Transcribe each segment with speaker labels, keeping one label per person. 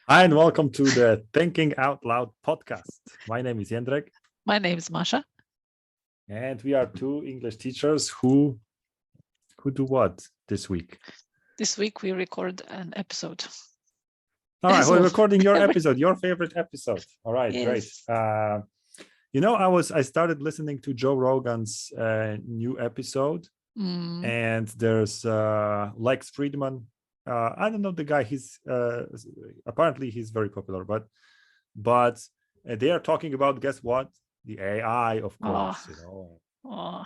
Speaker 1: Hi, and welcome to the Thinking Out Loud podcast. My name is Jendrek,
Speaker 2: My name is Masha.
Speaker 1: and we are two English teachers who do what this week?
Speaker 2: This week we record an episode.
Speaker 1: All right,
Speaker 2: As
Speaker 1: we're
Speaker 2: of
Speaker 1: recording your
Speaker 2: every-
Speaker 1: episode, your favorite episode. All right,
Speaker 2: Yes.
Speaker 1: great. I started listening to Joe Rogan's new episode, and there's Lex Friedman. I don't know the guy. He's apparently he's very popular, but they are talking about, guess what? The AI, of course.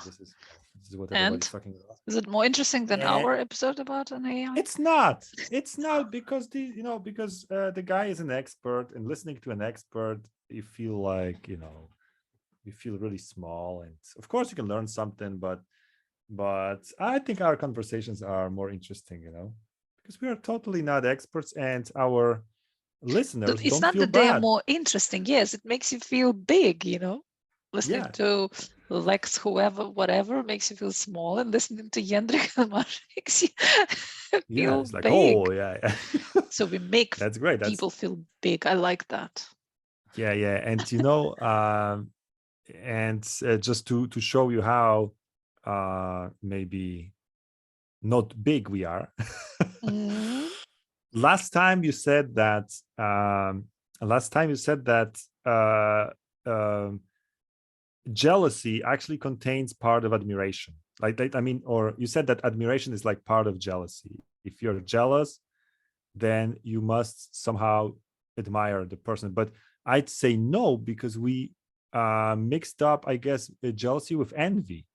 Speaker 1: This is what
Speaker 2: And
Speaker 1: everybody's talking about.
Speaker 2: is it more interesting than
Speaker 1: Yeah.
Speaker 2: our episode about an AI?
Speaker 1: It's not because the guy is an expert, and listening to an expert, you feel like you feel really small, and of course you can learn something, but I think our conversations are more interesting, because we are totally not experts, and our listeners
Speaker 2: It's
Speaker 1: don't
Speaker 2: not
Speaker 1: feel
Speaker 2: that they are
Speaker 1: bad.
Speaker 2: more interesting. Yes, it makes you feel big, Listening
Speaker 1: Yeah.
Speaker 2: to Lex, whoever, whatever, makes you feel small, and listening to Jendrik and Masha makes you
Speaker 1: Yeah,
Speaker 2: feel
Speaker 1: it's like,
Speaker 2: big.
Speaker 1: oh yeah.
Speaker 2: So we make
Speaker 1: That's great.
Speaker 2: people feel big. I like that.
Speaker 1: Yeah, and just to show you how maybe not big we are.
Speaker 2: Mm.
Speaker 1: Last time you said that jealousy actually contains part of admiration. Or you said that admiration is like part of jealousy. If you're jealous, then you must somehow admire the person. But I'd say no, because we mixed up, I guess, jealousy with envy.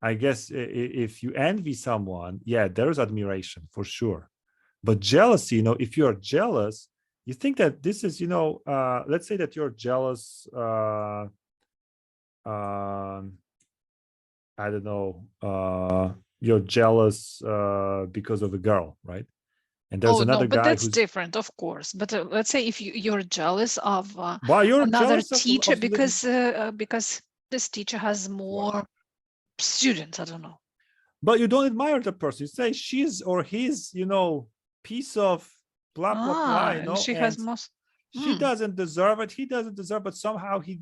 Speaker 1: I guess if you envy someone, yeah, there's admiration for sure. But jealousy, if you're jealous, you think that this is, let's say that you're jealous. I don't know. You're jealous because of a girl, right? And there's another
Speaker 2: but
Speaker 1: guy
Speaker 2: that's
Speaker 1: who's
Speaker 2: different, of course. But let's say if you're jealous of
Speaker 1: you're
Speaker 2: another
Speaker 1: jealous
Speaker 2: teacher
Speaker 1: of living...
Speaker 2: because this teacher has more students, I don't know.
Speaker 1: But you don't admire the person. You say she's or he's, piece of blah blah blah,
Speaker 2: And she has most.
Speaker 1: She doesn't deserve it. He doesn't deserve, but somehow he.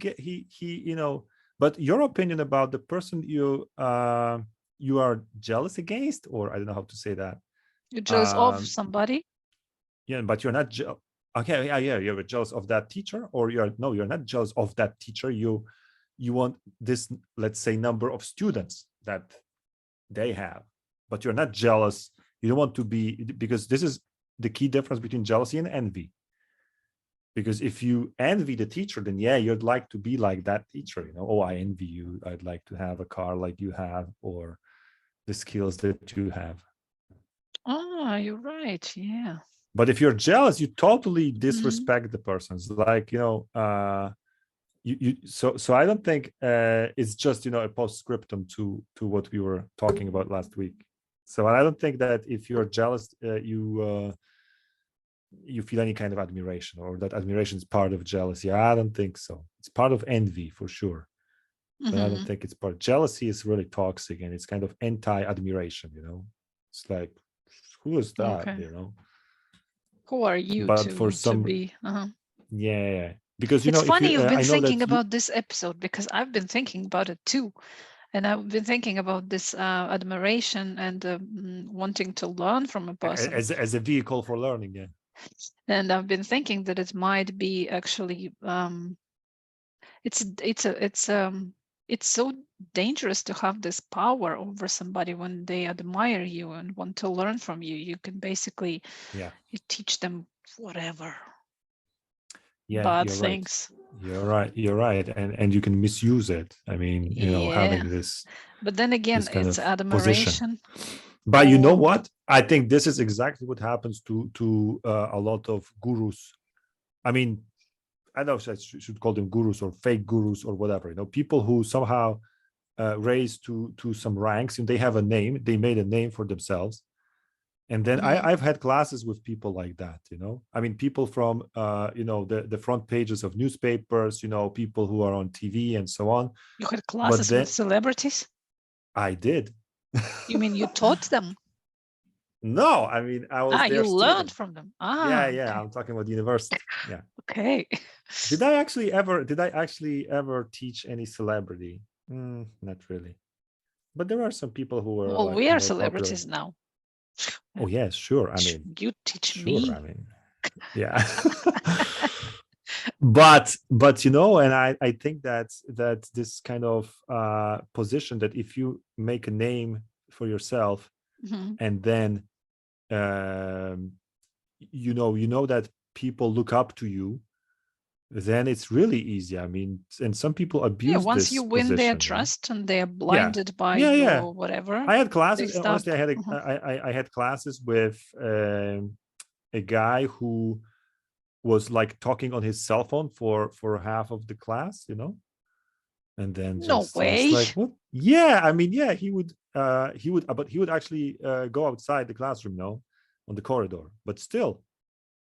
Speaker 1: But your opinion about the person you are jealous against, or I don't know how to say that.
Speaker 2: You're jealous of somebody.
Speaker 1: Yeah, but you're not jealous. Okay, yeah, you're jealous of that teacher, or you're not jealous of that teacher. You want this, let's say, number of students that they have, but you're not jealous. You don't want to be, because this is the key difference between jealousy and envy. Because if you envy the teacher, then yeah, you'd like to be like that teacher. Oh, I envy you. I'd like to have a car like you have, or the skills that you have.
Speaker 2: You're right. Yeah.
Speaker 1: But if you're jealous, you totally disrespect the persons. Like, so I don't think it's just, a postscriptum to what we were talking about last week. So I don't think that if you're jealous, you feel any kind of admiration, or that admiration is part of jealousy. I don't think so. It's part of envy for sure. But I don't think it's part. Jealousy is really toxic, and it's kind of anti-admiration, It's like, who is that,
Speaker 2: Okay. Who are you to be?
Speaker 1: Yeah. Because,
Speaker 2: it's funny you've been thinking about this episode, because I've been thinking about it too. And I've been thinking about this admiration and wanting to learn from a person.
Speaker 1: As a vehicle for learning, yeah.
Speaker 2: And I've been thinking that it might be actually, it's so dangerous to have this power over somebody when they admire you and want to learn from you. You can basically you teach them whatever.
Speaker 1: Yeah,
Speaker 2: bad things.
Speaker 1: Right. You're right. And you can misuse it. I mean, having this.
Speaker 2: But then again, it's admiration.
Speaker 1: But you know what? I think this is exactly what happens to a lot of gurus. I mean, I don't know if I should call them gurus or fake gurus or whatever. People who somehow raise to some ranks, and they have a name. They made a name for themselves. And then I've had classes with people like that, I mean, people from, the front pages of newspapers, people who are on TV and so on.
Speaker 2: You had classes with celebrities?
Speaker 1: I did.
Speaker 2: You mean you taught them?
Speaker 1: No, I mean, I was
Speaker 2: You
Speaker 1: their
Speaker 2: learned
Speaker 1: student.
Speaker 2: from them.
Speaker 1: Yeah,
Speaker 2: Okay.
Speaker 1: I'm talking about university. Yeah.
Speaker 2: Okay.
Speaker 1: Did I actually ever teach any celebrity? Not really. But there are some people who were
Speaker 2: Well,
Speaker 1: like
Speaker 2: we are
Speaker 1: more popular.
Speaker 2: celebrities now.
Speaker 1: Oh yes, sure. I mean,
Speaker 2: You teach
Speaker 1: sure. I
Speaker 2: me.
Speaker 1: mean, yeah. but you know, and I think that this kind of position, that if you make a name for yourself, and then you know that people look up to you, then it's really easy. I mean, and some people abuse
Speaker 2: Once you
Speaker 1: this
Speaker 2: win their
Speaker 1: position, you know.
Speaker 2: trust and they are
Speaker 1: Yeah,
Speaker 2: blinded by
Speaker 1: yeah.
Speaker 2: your whatever,
Speaker 1: I had
Speaker 2: they
Speaker 1: classes, and
Speaker 2: stop.
Speaker 1: honestly, I had classes with a guy who was like talking on his cell phone for half of the class, you know, and then
Speaker 2: No
Speaker 1: just
Speaker 2: way.
Speaker 1: like, what? Yeah, I mean, yeah, he would but he would actually go outside the classroom, no, on the corridor, but still.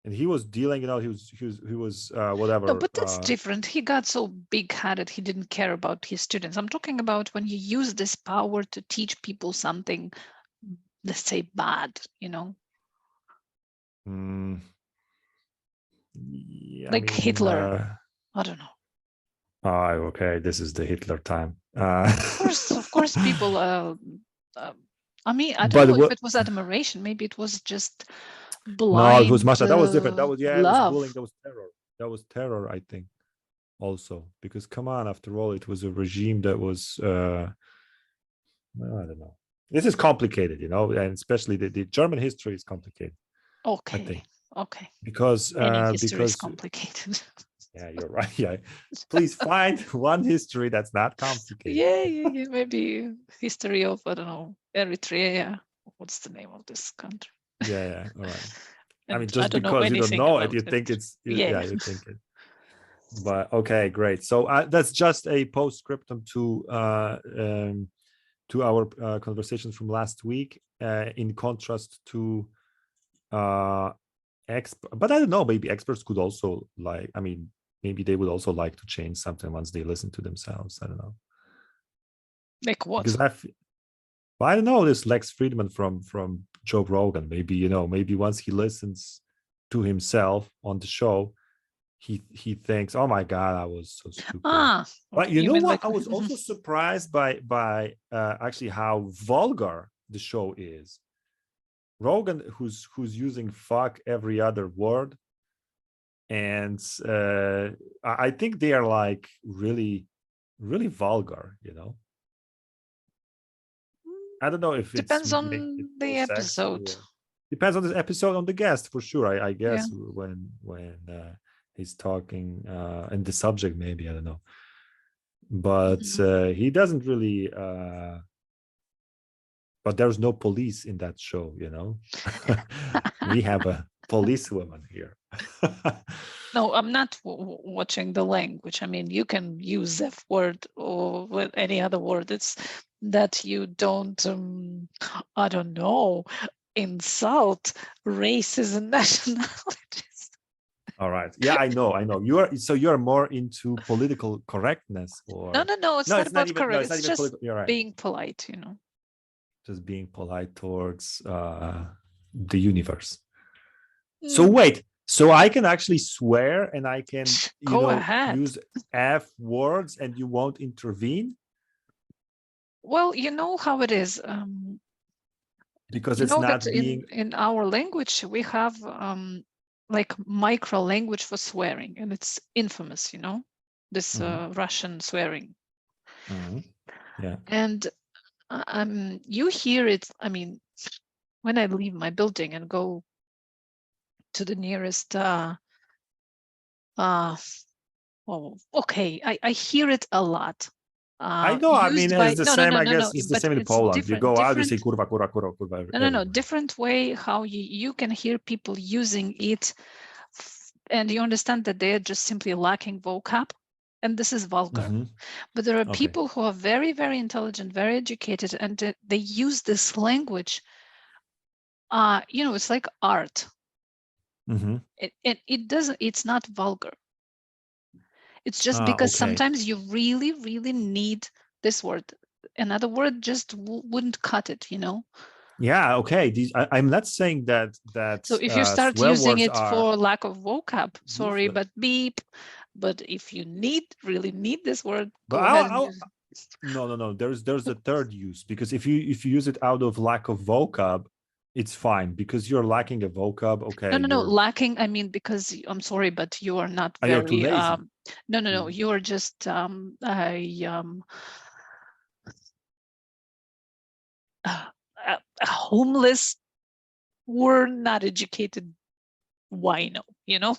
Speaker 1: And he was dealing, you know, he was whatever.
Speaker 2: No, but that's different. He got so big-headed, he didn't care about his students. I'm talking about when you use this power to teach people something, let's say bad, you know.
Speaker 1: Yeah,
Speaker 2: Like
Speaker 1: I mean,
Speaker 2: Hitler. I don't know.
Speaker 1: Oh, okay. This is the Hitler time.
Speaker 2: Of course, people. I mean, I don't
Speaker 1: But
Speaker 2: know if it was admiration. Maybe it was just
Speaker 1: no, it was
Speaker 2: blind
Speaker 1: Masha. That was different. That was, yeah, it was
Speaker 2: love.
Speaker 1: bullying. That was terror. That was terror, I think. Also, because come on, after all, it was a regime that was. Well, I don't know. This is complicated, you know, and especially the German history is complicated.
Speaker 2: Okay.
Speaker 1: I think.
Speaker 2: Okay.
Speaker 1: Because
Speaker 2: Any history is complicated.
Speaker 1: Yeah, you're right. Yeah, please find one history that's not complicated.
Speaker 2: Yeah. Maybe history of, I don't know, Eritrea. What's the name of this country?
Speaker 1: Yeah. All right. I mean,
Speaker 2: I
Speaker 1: just
Speaker 2: don't know
Speaker 1: because you don't
Speaker 2: anything
Speaker 1: know it,
Speaker 2: about
Speaker 1: you
Speaker 2: it.
Speaker 1: think it's
Speaker 2: Yeah.
Speaker 1: you think it. But okay, great. So that's just a postscriptum to our conversations from last week. In contrast to but I don't know. Maybe experts could also like. I mean, maybe they would also like to change something once they listen to themselves. I don't know.
Speaker 2: Like what?
Speaker 1: Because I don't know, this Lex Friedman from Joe Rogan. Maybe, you know, maybe once he listens to himself on the show, he thinks, oh my God, I was so stupid. But you know what?
Speaker 2: Like...
Speaker 1: I was also surprised by actually how vulgar the show is. Rogan, who's using fuck every other word, and I think they are like really, really vulgar, you know. I don't know if
Speaker 2: depends on the episode.
Speaker 1: Depends on the episode, on the guest, for sure. I guess when he's talking and the subject, maybe, I don't know. But he doesn't really. But there's no police in that show, you know. We have a policewoman here.
Speaker 2: No, I'm not watching the language. I mean, you can use F word or with any other word. It's that you don't, I don't know, insult races and nationalities.
Speaker 1: All right. Yeah, I know. You're more into political correctness, or
Speaker 2: no. It's not about correct. It's just
Speaker 1: right.
Speaker 2: Being polite, you know.
Speaker 1: Just being polite towards the universe. So wait. So I can actually swear, and I can use F words, and you won't intervene?
Speaker 2: Well, you know how it is.
Speaker 1: Because it's not being...
Speaker 2: in our language we have like micro language for swearing, and it's infamous, you know, this Russian swearing.
Speaker 1: Yeah.
Speaker 2: And you hear it. I mean, when I leave my building and go to the nearest I hear it a lot.
Speaker 1: I know. I mean, it's the same. I guess it's the same in Poland. You go out, you say kurva, kurva, kurva, kurva.
Speaker 2: No. Different way how you can hear people using it, and you understand that they are just simply lacking vocab, and this is vulgar. But there are people who are very, very intelligent, very educated, and they use this language. You know, it's like art. It doesn't. It's not vulgar. It's just because sometimes you really, really need this word. Another word just wouldn't cut it, you know?
Speaker 1: Yeah, okay. I'm not saying that
Speaker 2: So if you start
Speaker 1: swear
Speaker 2: using
Speaker 1: words
Speaker 2: it
Speaker 1: are
Speaker 2: for lack of vocab, sorry,
Speaker 1: useless.
Speaker 2: but beep. But if you really need this word,
Speaker 1: But
Speaker 2: go ahead and use it.
Speaker 1: no. There's a third use, because if you use it out of lack of vocab, it's fine, because you're lacking a vocab. Okay,
Speaker 2: No. Lacking, I mean, because I'm sorry, but you are not
Speaker 1: you're too
Speaker 2: very
Speaker 1: lazy.
Speaker 2: no. You are just a homeless, we're not educated wino, you know.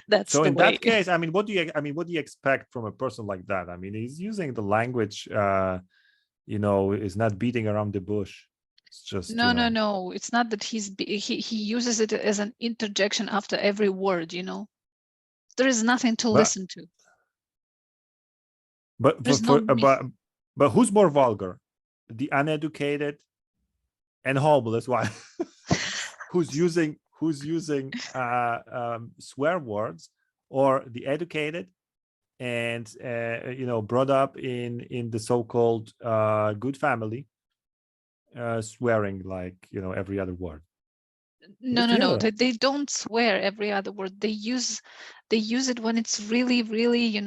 Speaker 2: That's
Speaker 1: So
Speaker 2: the
Speaker 1: in
Speaker 2: way.
Speaker 1: that case, I mean, what do you expect from a person like that? I mean, he's using the language, is not beating around the bush. It's just,
Speaker 2: No. It's not that he uses it as an interjection after every word, you know. There is nothing to
Speaker 1: but
Speaker 2: listen to.
Speaker 1: but
Speaker 2: There's no
Speaker 1: but who's more vulgar, the uneducated and homeless? Why? who's using swear words, or the educated and brought up in the so-called good family, swearing like every other word? Who's the
Speaker 2: no.
Speaker 1: other?
Speaker 2: They don't swear every other word. They use it when it's really, really,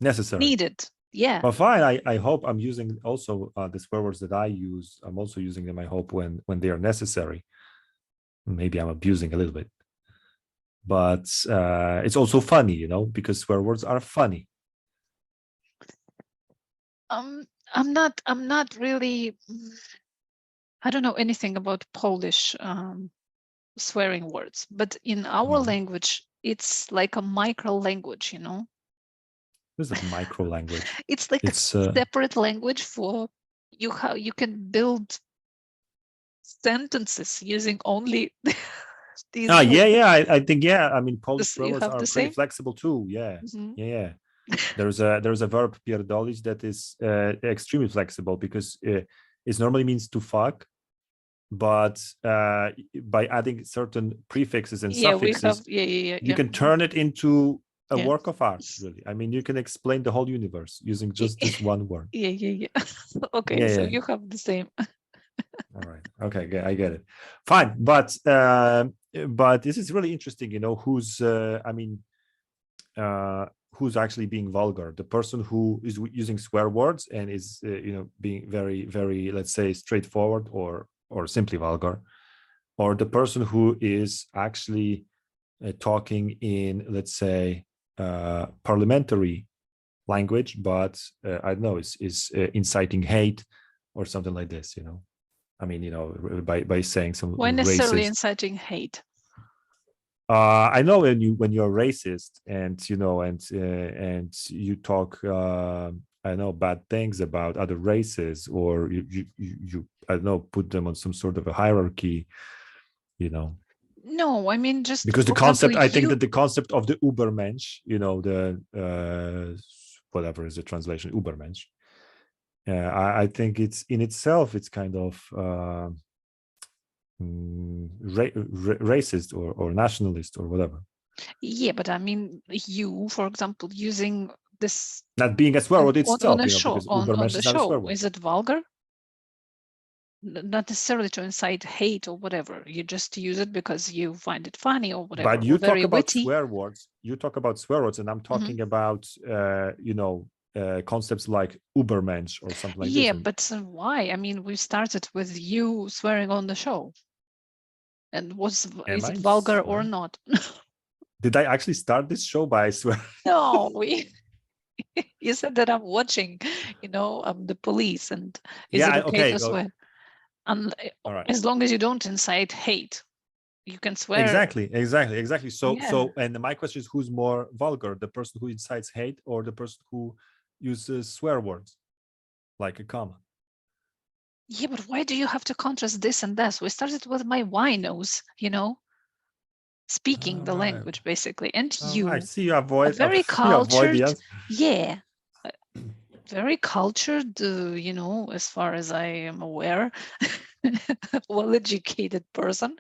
Speaker 1: Necessary.
Speaker 2: needed. Yeah.
Speaker 1: Well, fine. I hope I'm using also the swear words that I use. I'm also using them, I hope, when they are necessary. Maybe I'm abusing a little bit, but it's also funny, because swear words are funny.
Speaker 2: I'm not really, I don't know anything about Polish swearing words, but in our language, it's like a micro language,
Speaker 1: This is a micro language.
Speaker 2: It's like a separate language for you, how you can build sentences using only these words.
Speaker 1: I think, I mean, Polish swear words are pretty flexible too. Yeah. There's a verb pierdolić that is extremely flexible, because it normally means to fuck, but by adding certain prefixes and suffixes, you can turn it into a work of art, really. I mean, you can explain the whole universe using just this one word.
Speaker 2: Yeah. Okay, so you have the same.
Speaker 1: All right. Okay, I get it. Fine, but this is really interesting. Who's actually being vulgar? The person who is using swear words and is being very, very, let's say, straightforward or simply vulgar, or the person who is actually talking in, let's say, parliamentary language, but I don't know, is inciting hate or something like this. I mean, by saying some
Speaker 2: Why necessarily
Speaker 1: racist,
Speaker 2: inciting hate?
Speaker 1: I know when you're racist and and you talk I know, bad things about other races, or you I don't know, put them on some sort of a hierarchy,
Speaker 2: No, I mean, just
Speaker 1: because the concept, I think that the concept of the Übermensch, the whatever is the translation, Übermensch, I think it's in itself, it's kind of racist or nationalist or whatever.
Speaker 2: Yeah, but I mean, you, for example, using this
Speaker 1: not being a swear word itself,
Speaker 2: on a show,
Speaker 1: because
Speaker 2: on
Speaker 1: Übermensch
Speaker 2: the
Speaker 1: is not a swear
Speaker 2: show,
Speaker 1: word.
Speaker 2: is it vulgar? Not necessarily to incite hate or whatever. You just use it because you find it funny or whatever.
Speaker 1: But you talk about
Speaker 2: witty.
Speaker 1: swear words. You talk about swear words, and I'm talking about concepts like Übermensch or something like this.
Speaker 2: Yeah, but why? I mean, we started with you swearing on the show, and is it vulgar or not?
Speaker 1: Did I actually start this show by swearing?
Speaker 2: No, you said that I'm watching, I'm the police, and is it okay to swear? As long as you don't incite hate, you can swear.
Speaker 1: Exactly. So, and my question is, who's more vulgar, the person who incites hate or the person who uses swear words like a comma?
Speaker 2: Yeah, but why do you have to contrast this and this? We started with my winos, speaking the language, basically, and you.
Speaker 1: I see you avoid
Speaker 2: very cultured.
Speaker 1: You avoid
Speaker 2: yeah, very cultured. As far as I am aware, well-educated person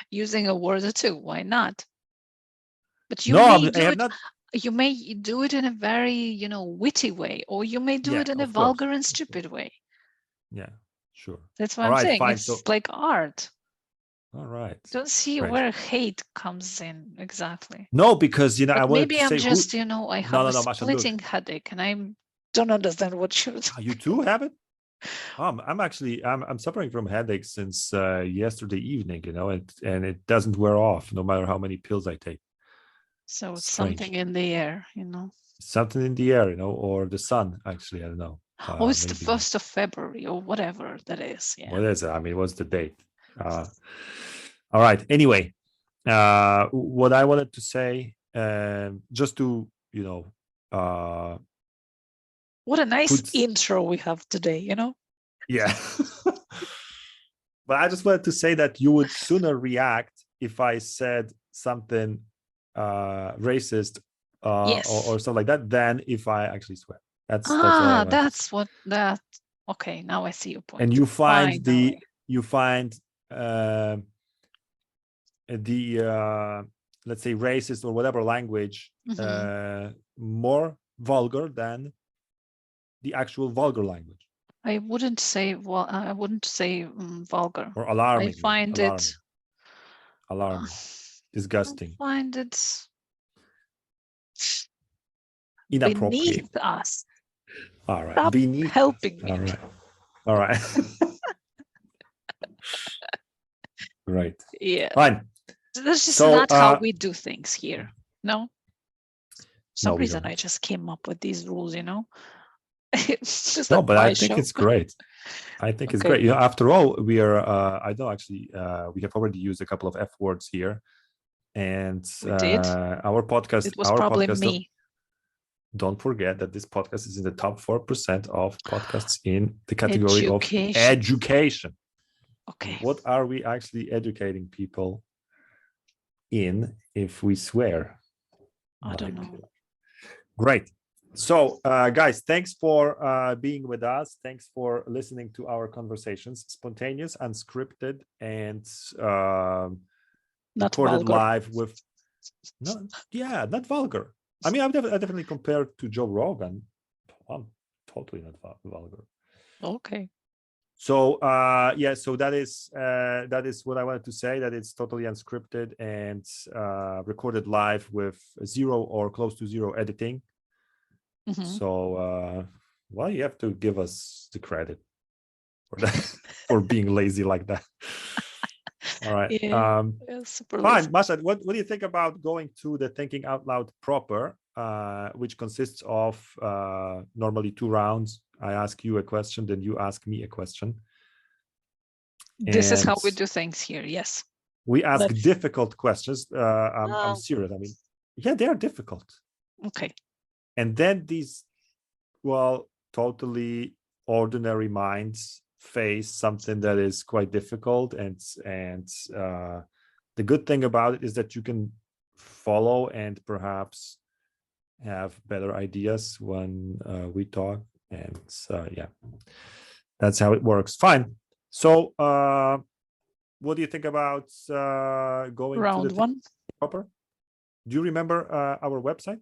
Speaker 2: using a word or two. Why not? But you you may do it in a very, witty way, or you may do it in a vulgar and stupid way.
Speaker 1: Yeah, Sure.
Speaker 2: That's what
Speaker 1: All
Speaker 2: I'm
Speaker 1: right,
Speaker 2: saying.
Speaker 1: fine.
Speaker 2: It's
Speaker 1: So,
Speaker 2: like art.
Speaker 1: all right.
Speaker 2: Don't see
Speaker 1: Great.
Speaker 2: where hate comes in exactly.
Speaker 1: No, because I
Speaker 2: But
Speaker 1: wanted
Speaker 2: maybe
Speaker 1: to
Speaker 2: I'm
Speaker 1: say
Speaker 2: just,
Speaker 1: who.
Speaker 2: I have a
Speaker 1: Masha, look.
Speaker 2: splitting headache, and I don't understand what you're saying.
Speaker 1: You too have it? I'm suffering from headache since yesterday evening, and it doesn't wear off no matter how many pills I take.
Speaker 2: So it's
Speaker 1: Strange.
Speaker 2: something in the air,
Speaker 1: Something in the air, or the sun. Actually, I don't know.
Speaker 2: It's
Speaker 1: maybe.
Speaker 2: the 1st of February or whatever that is. Yeah.
Speaker 1: What is it? I mean, what's the date? All right. Anyway, what I wanted to say, just to
Speaker 2: what a nice intro we have today,
Speaker 1: Yeah. But I just wanted to say that you would sooner react if I said something racist
Speaker 2: yes.
Speaker 1: or something like that than if I actually swear. That's all I wanted
Speaker 2: that's what that. Okay, now I see your point.
Speaker 1: And you find the let's say racist or whatever language more vulgar than the actual vulgar language.
Speaker 2: I wouldn't say vulgar
Speaker 1: or alarming.
Speaker 2: I find
Speaker 1: alarming, disgusting.
Speaker 2: I find it
Speaker 1: inappropriate.
Speaker 2: beneath us.
Speaker 1: All right.
Speaker 2: Stop
Speaker 1: beneath
Speaker 2: helping me.
Speaker 1: All right. Great.
Speaker 2: Yeah.
Speaker 1: Fine.
Speaker 2: That's just not how we do things here. No. Some reason I just came up with these rules,
Speaker 1: No, but I think it's great. I think it's great. After all, we are. I know actually, we have already used a couple of F words here, and our podcast.
Speaker 2: It was probably me.
Speaker 1: Don't forget that this podcast is in the top 4% of podcasts in the category of education.
Speaker 2: Okay.
Speaker 1: What are we actually educating people in if we swear?
Speaker 2: I don't know.
Speaker 1: Great. So, guys, thanks for being with us. Thanks for listening to our conversations, spontaneous, unscripted, and
Speaker 2: not
Speaker 1: recorded
Speaker 2: vulgar.
Speaker 1: live with. Not vulgar. I mean, I definitely compared to Joe Rogan. I'm totally not vulgar.
Speaker 2: Okay.
Speaker 1: So so that is what I wanted to say, that it's totally unscripted and recorded live with zero or close to zero editing. So you have to give us the credit for that, for being lazy like that. All right. Fine. Masha, what do you think about going to the Thinking Out Loud proper, which consists of normally 2 rounds? I ask you a question, then you ask me a question.
Speaker 2: This is how we do things here. Yes.
Speaker 1: We ask difficult questions. I'm serious. I mean, they are difficult.
Speaker 2: Okay.
Speaker 1: And then these, totally ordinary minds face something that is quite difficult, and the good thing about it is that you can follow and perhaps have better ideas when we talk, and that's how it works. Fine. So what do you think about going
Speaker 2: round
Speaker 1: to the
Speaker 2: 1
Speaker 1: proper? Do you remember our website?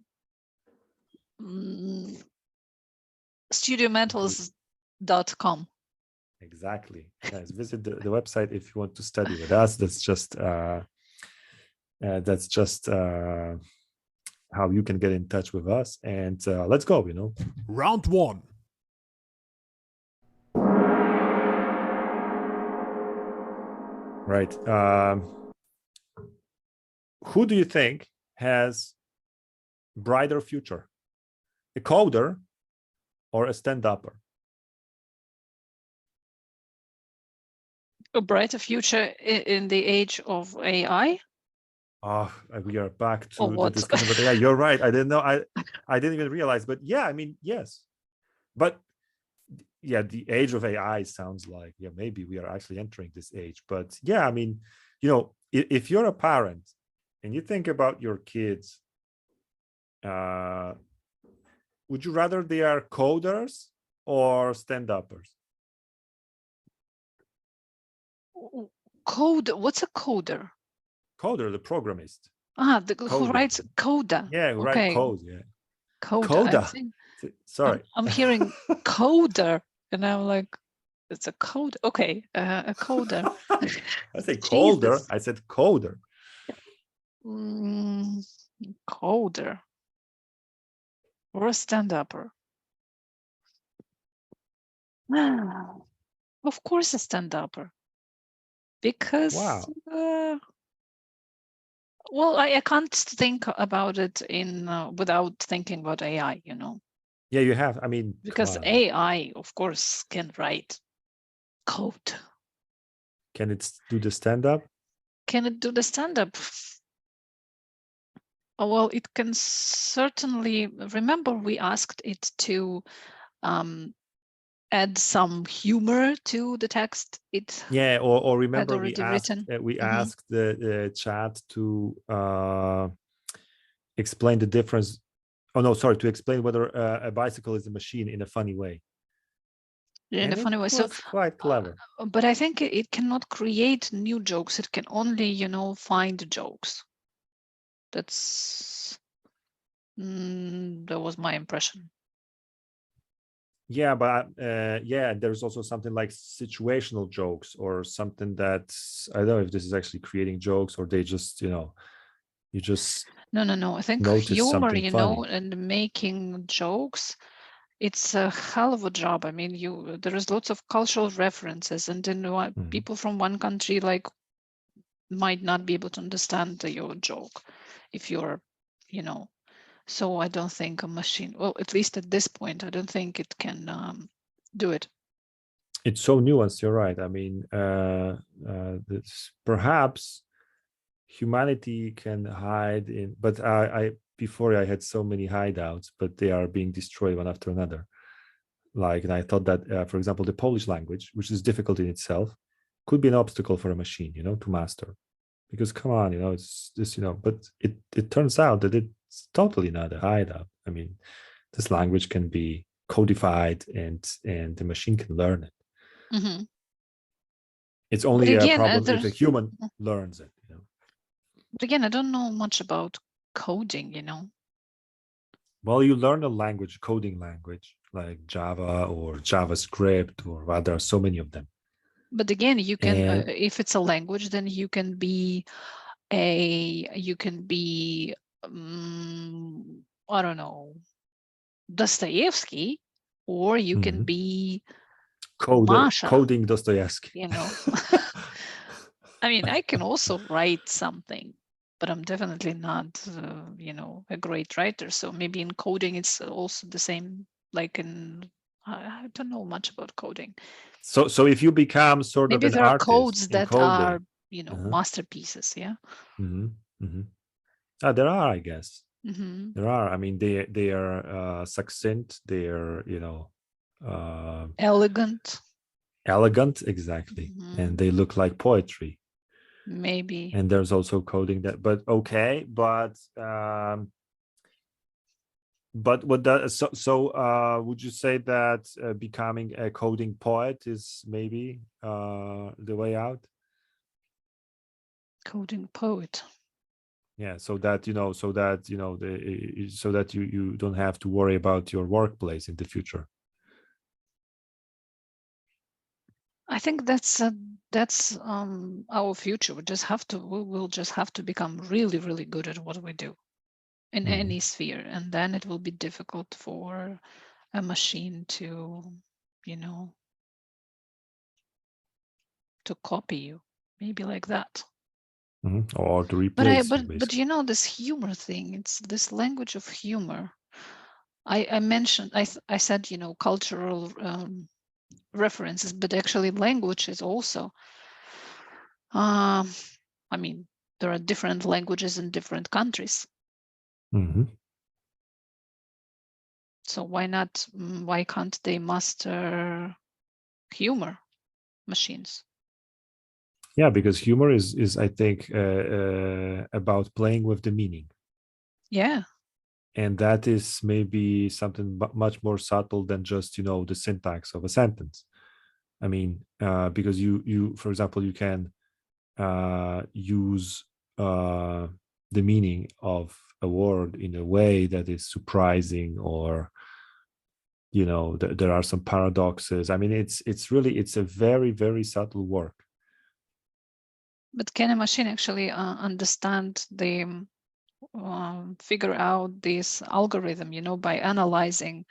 Speaker 2: studiomentals.com.
Speaker 1: Exactly. Yes, visit the website if you want to study with us. That's just how you can get in touch with us. And let's go.
Speaker 3: Round 1.
Speaker 1: Right. Who do you think has brighter future? A coder or a stand-upper?
Speaker 2: A brighter future in the age of AI?
Speaker 1: We are back to the discussion about AI. You're right. I didn't know. I didn't even realize. But I mean, yes. But the age of AI sounds like, maybe we are actually entering this age. But I mean, if you're a parent and you think about your kids, would you rather they are coders or stand-uppers?
Speaker 2: What's a coder?
Speaker 1: Coder, the programmist.
Speaker 2: Who writes coda?
Speaker 1: Yeah, who writes code. Yeah.
Speaker 2: Coda.
Speaker 1: Sorry.
Speaker 2: I'm hearing coder, and I'm like, It's a code. Okay, a coder.
Speaker 1: I say colder. I said coder.
Speaker 2: Coder. Or a stand-upper. Of course, a stand-upper. Because,
Speaker 1: wow.
Speaker 2: Well, I can't think about it without thinking about AI,
Speaker 1: Yeah, you have. I mean,
Speaker 2: because AI, of course, can write code.
Speaker 1: Can it do the stand-up?
Speaker 2: Can it do the stand-up? Oh, well, it can certainly. Remember, we asked it to add some humor to the text.
Speaker 1: Yeah, or remember we asked the chat to explain the difference. Oh no, sorry, to explain whether a bicycle is a machine in a funny way.
Speaker 2: Yeah, in a funny way. So
Speaker 1: quite clever.
Speaker 2: But I think it cannot create new jokes. It can only, find jokes. That was my impression.
Speaker 1: Yeah, but yeah, there's also something like situational jokes or something that I don't know if this is actually creating jokes or they just, you just
Speaker 2: no. I think humor, and making jokes, it's a hell of a job. I mean, there is lots of cultural references, and then people from one country might not be able to understand your joke if you're, So I don't think a machine, well, at least at this point, I don't think it can do it.
Speaker 1: It's so nuanced. You're right. I mean, perhaps humanity can hide in, but before I had so many hideouts, but they are being destroyed one after another. And I thought that, for example, the Polish language, which is difficult in itself, could be an obstacle for a machine, to master. Because come on, it's this, but it turns out that it's totally not a hideout. I mean, this language can be codified and the machine can learn it.
Speaker 2: Mm-hmm.
Speaker 1: It's only a problem if a human learns it.
Speaker 2: But again, I don't know much about coding,
Speaker 1: Well, you learn a language, coding language, like Java or JavaScript, or there are so many of them.
Speaker 2: But again, you can, if it's a language, then you can be I don't know, Dostoevsky, or you can be Masha,
Speaker 1: coding Dostoevsky.
Speaker 2: I mean, I can also write something, but I'm definitely not, a great writer. So maybe in coding, it's also the same. Like I don't know much about coding.
Speaker 1: So if you become sort
Speaker 2: maybe
Speaker 1: of an
Speaker 2: there are
Speaker 1: artist
Speaker 2: codes that
Speaker 1: coding,
Speaker 2: are, masterpieces. Yeah.
Speaker 1: There are, I guess.
Speaker 2: Mm-hmm.
Speaker 1: There are. I mean, they are succinct. They are,
Speaker 2: Elegant.
Speaker 1: Elegant, exactly, and they look like poetry.
Speaker 2: Maybe.
Speaker 1: And there's also coding that, but okay, but what does would you say that becoming a coding poet is maybe the way out?
Speaker 2: Coding poet.
Speaker 1: Yeah, so that you don't have to worry about your workplace in the future.
Speaker 2: I think that's our future. We will just have to become really, really good at what we do in any sphere, and then it will be difficult for a machine to, to copy you, maybe like that.
Speaker 1: Or to replace you,
Speaker 2: but this humor thing, it's this language of humor. I mentioned, I said, cultural references, but actually language is also, I mean, there are different languages in different countries. So why can't they master humor, machines?
Speaker 1: Yeah, because humor is I think about playing with the meaning.
Speaker 2: Yeah.
Speaker 1: And that is maybe something much more subtle than just the syntax of a sentence. I mean, because you for example, you can use the meaning of a word in a way that is surprising or there are some paradoxes. I mean, it's a very, very subtle work.
Speaker 2: But can a machine actually understand the figure out this algorithm, by analyzing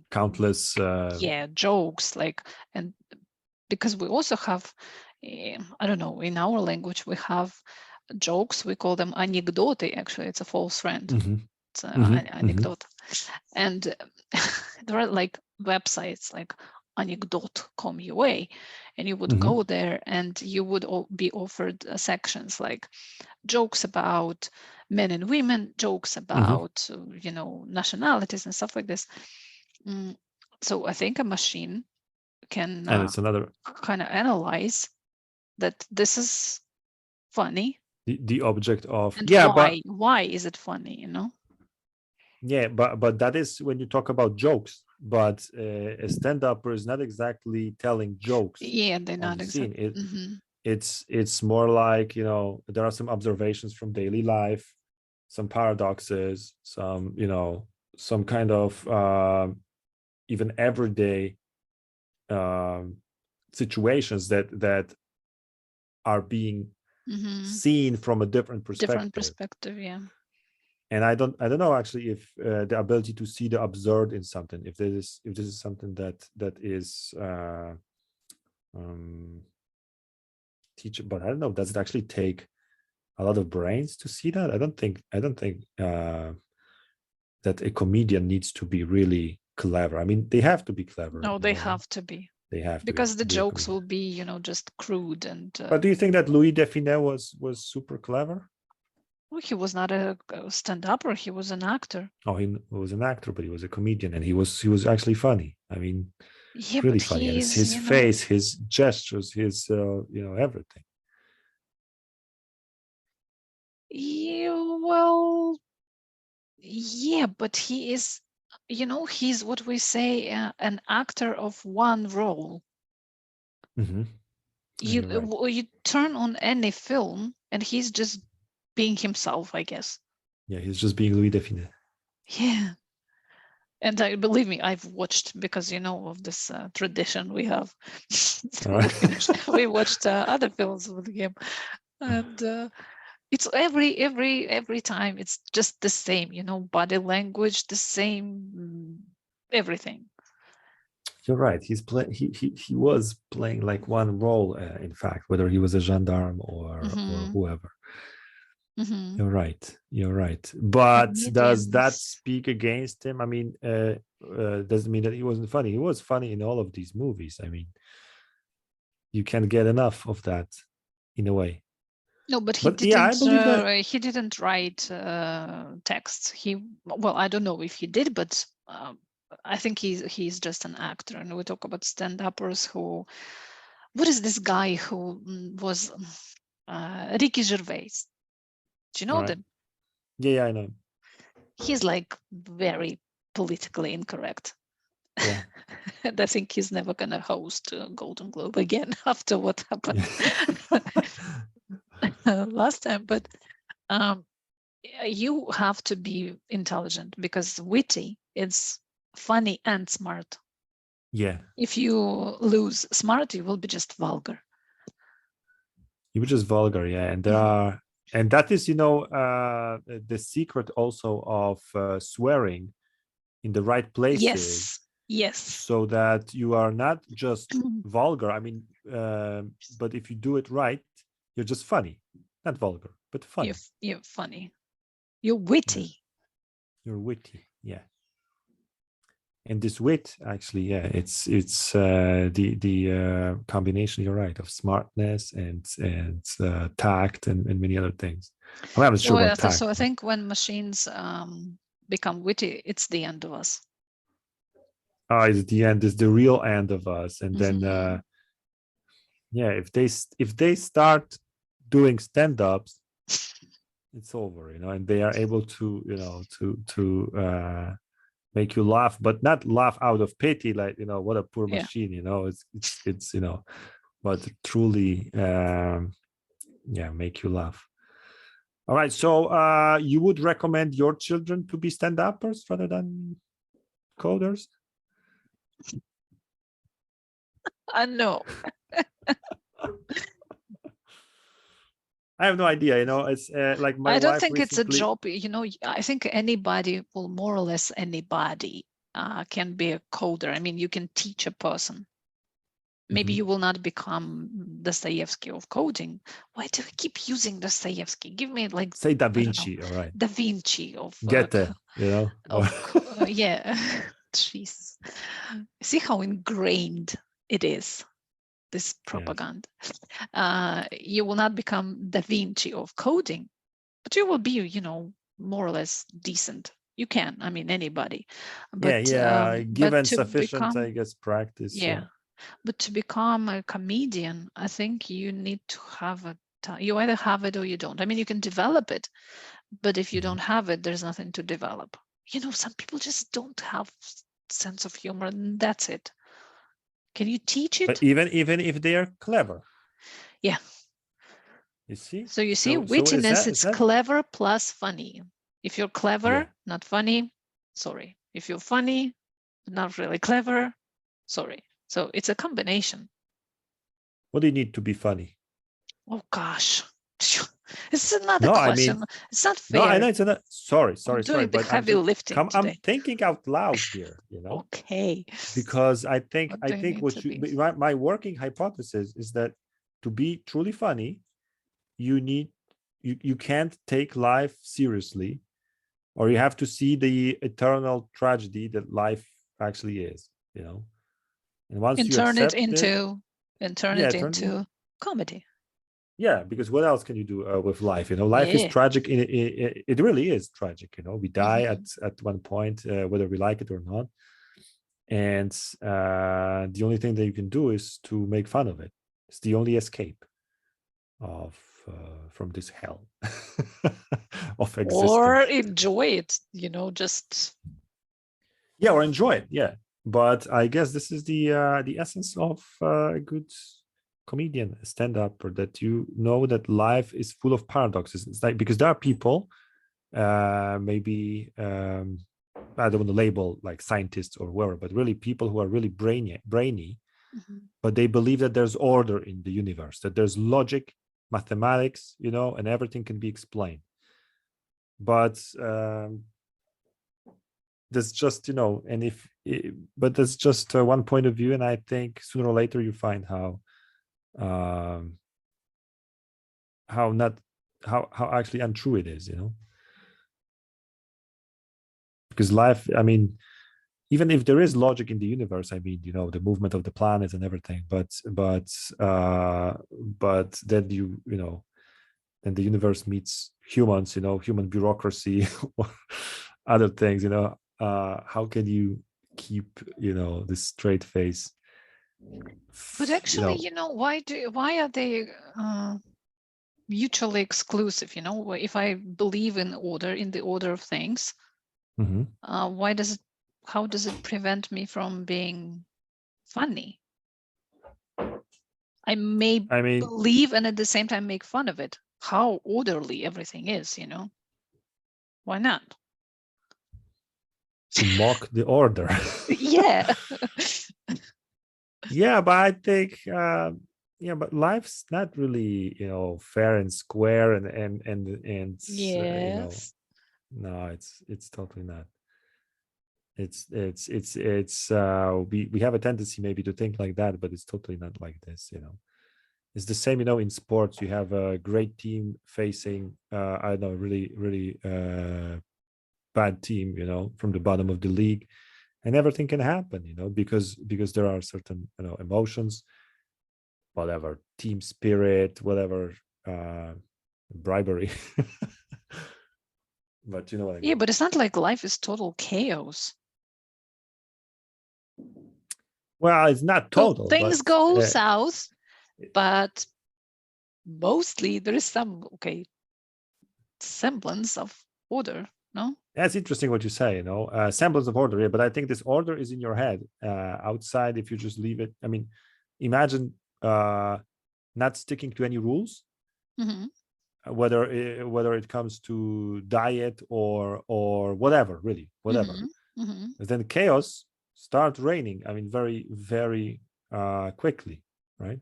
Speaker 1: countless
Speaker 2: jokes, and because we also have, I don't know, in our language we have jokes, we call them anekdote. Actually, it's a false friend. It's an anecdote. And there are like websites like anecdote.com.ua, and you would go there and you would be offered sections like jokes about men and women, jokes about nationalities and stuff like this. So I think a machine can
Speaker 1: and it's another
Speaker 2: kind of analyze that this is funny,
Speaker 1: the object of,
Speaker 2: and
Speaker 1: but
Speaker 2: why is it funny,
Speaker 1: yeah, but that is when you talk about jokes. But a stand-upper is not exactly telling jokes.
Speaker 2: Yeah, they're
Speaker 1: on
Speaker 2: not
Speaker 1: the scene.
Speaker 2: exactly.
Speaker 1: It's more like, there are some observations from daily life, some paradoxes, some kind of even everyday situations that are being seen from a different perspective.
Speaker 2: Yeah.
Speaker 1: And I don't know actually if the ability to see the absurd in something, if this is something that is teachable. But I don't know, does it actually take a lot of brains to see that? I don't think that a comedian needs to be really clever. I mean, they have to be clever.
Speaker 2: No, they have to be.
Speaker 1: They have to
Speaker 2: because
Speaker 1: be,
Speaker 2: the jokes will be, just crude and.
Speaker 1: But do you think that Louis Define was super clever?
Speaker 2: Well, he was not a stand-upper. He was an actor.
Speaker 1: Oh, he was an actor, but he was a comedian, and he was actually funny. I mean,
Speaker 2: yeah,
Speaker 1: really
Speaker 2: but
Speaker 1: funny. His face, his gestures, his everything.
Speaker 2: Yeah, well, yeah, but he is, he's what we say an actor of one role. You turn on any film and he's just being himself, I guess.
Speaker 1: Yeah, he's just being Louis Define.
Speaker 2: Yeah. And believe me, I've watched, because of this tradition we have. We watched other films with him, and it's every time it's just the same, body language, the same, everything.
Speaker 1: You're right. He was playing like one role, in fact, whether he was a gendarme or whoever. You're right. But does that speak against him? I mean, doesn't mean that he wasn't funny. He was funny in all of these movies. I mean, you can't get enough of that, in a way.
Speaker 2: No, but he didn't.
Speaker 1: Yeah, I believe that
Speaker 2: he didn't write texts. Well, I don't know if he did, but I think he's just an actor. And we talk about stand-uppers who. What is this guy who was Ricky Gervais? Do you know them?
Speaker 1: Yeah, I know.
Speaker 2: He's like very politically incorrect.
Speaker 1: Yeah.
Speaker 2: And I think he's never gonna host Golden Globe again after what happened last time. But you have to be intelligent, because witty is funny and smart.
Speaker 1: Yeah.
Speaker 2: If you lose smart, you will be just vulgar.
Speaker 1: You were just vulgar, yeah. And there are, and that is, the secret also of swearing in the right places.
Speaker 2: Yes.
Speaker 1: So that you are not just vulgar. I mean, but if you do it right, you're just funny, not vulgar, but funny.
Speaker 2: You're funny. You're witty.
Speaker 1: Yeah. You're witty, yeah. And this wit, actually, yeah, it's the combination. You're right, of smartness and tact and many other things. Well, I'm not sure about tact.
Speaker 2: So I think when machines become witty, it's the end of us.
Speaker 1: It's the end. It's the real end of us. And then, yeah, if they start doing stand-ups, it's over, and they are able to, to make you laugh, but not laugh out of pity, like, what a poor machine, it's but truly, make you laugh. All right, so you would recommend your children to be stand-uppers rather than coders?
Speaker 2: No.
Speaker 1: I have no idea. It's like my
Speaker 2: I don't
Speaker 1: wife
Speaker 2: think it's a
Speaker 1: recently.
Speaker 2: job. I think anybody will more or less anybody can be a coder. I mean, you can teach a person. Maybe you will not become Dostoevsky of coding. Why do we keep using Dostoevsky? Give me like
Speaker 1: say Da Vinci, all right.
Speaker 2: Da Vinci of
Speaker 1: Goethe,
Speaker 2: yeah. Jeez. See how ingrained it is, this propaganda. Yes. You will not become Da Vinci of coding, but you will be, more or less decent. You can, I mean, anybody. But,
Speaker 1: given sufficient, I guess, practice.
Speaker 2: Yeah. But to become a comedian, I think you need to have you either have it or you don't. I mean, you can develop it, but if you don't have it, there's nothing to develop. Some people just don't have sense of humor, and that's it. Can you teach it?
Speaker 1: But even if they are clever.
Speaker 2: Yeah.
Speaker 1: You see?
Speaker 2: So you see, wittiness, it's clever plus funny. If you're clever, not funny, sorry. If you're funny, not really clever, sorry. So it's a combination.
Speaker 1: What do you need to be funny?
Speaker 2: Oh gosh, it's another question. I mean, it's not fair.
Speaker 1: No, I know it's not. Sorry.
Speaker 2: Doing the heavy lifting today.
Speaker 1: I'm thinking out loud here.
Speaker 2: Okay.
Speaker 1: Because I think my working hypothesis is that to be truly funny, you can't take life seriously, or you have to see the eternal tragedy that life actually is. And once you
Speaker 2: turn
Speaker 1: accept
Speaker 2: it into comedy.
Speaker 1: Yeah, because what else can you do with life? Life is tragic. It really is tragic. We die at one point, whether we like it or not. And the only thing that you can do is to make fun of it. It's the only escape from this hell of existence.
Speaker 2: Or enjoy it, just.
Speaker 1: Yeah, or enjoy it. Yeah. But I guess this is the essence of a good comedian, stand-up, or that that life is full of paradoxes. It's like, because there are people, maybe I don't want to label like scientists or whatever, but really people who are really brainy, but they believe that there's order in the universe, that there's logic, mathematics, and everything can be explained. But that's just but that's just one point of view, and I think sooner or later you find how actually untrue it is, because life, I mean, even if there is logic in the universe, I mean, the movement of the planets and everything, but then then the universe meets humans, human bureaucracy or other things, how can you keep this straight face?
Speaker 2: But actually, why are they mutually exclusive? If I believe in the order of things, how does it prevent me from being funny? I mean, believe and at the same time make fun of it. How orderly everything is, Why not?
Speaker 1: To mock the order.
Speaker 2: Yeah.
Speaker 1: Yeah, but I think but life's not really fair and square and
Speaker 2: yes.
Speaker 1: No, it's totally not. It's we have a tendency maybe to think like that, but it's totally not like this. It's the same, in sports. You have a great team facing I don't know, really bad team, from the bottom of the league, and everything can happen, because there are certain emotions, whatever, team spirit, whatever, bribery. But you know what I mean.
Speaker 2: Yeah, but it's not like life is total chaos.
Speaker 1: Well, it's not total.
Speaker 2: So things go south, but mostly there is some semblance of order. No,
Speaker 1: that's interesting what you say. Semblance of order. Yeah, but I think this order is in your head. Outside, if you just leave it, I mean, imagine not sticking to any rules, whether it comes to diet or whatever, really, whatever. then chaos start reigning. I mean, very, very quickly, right?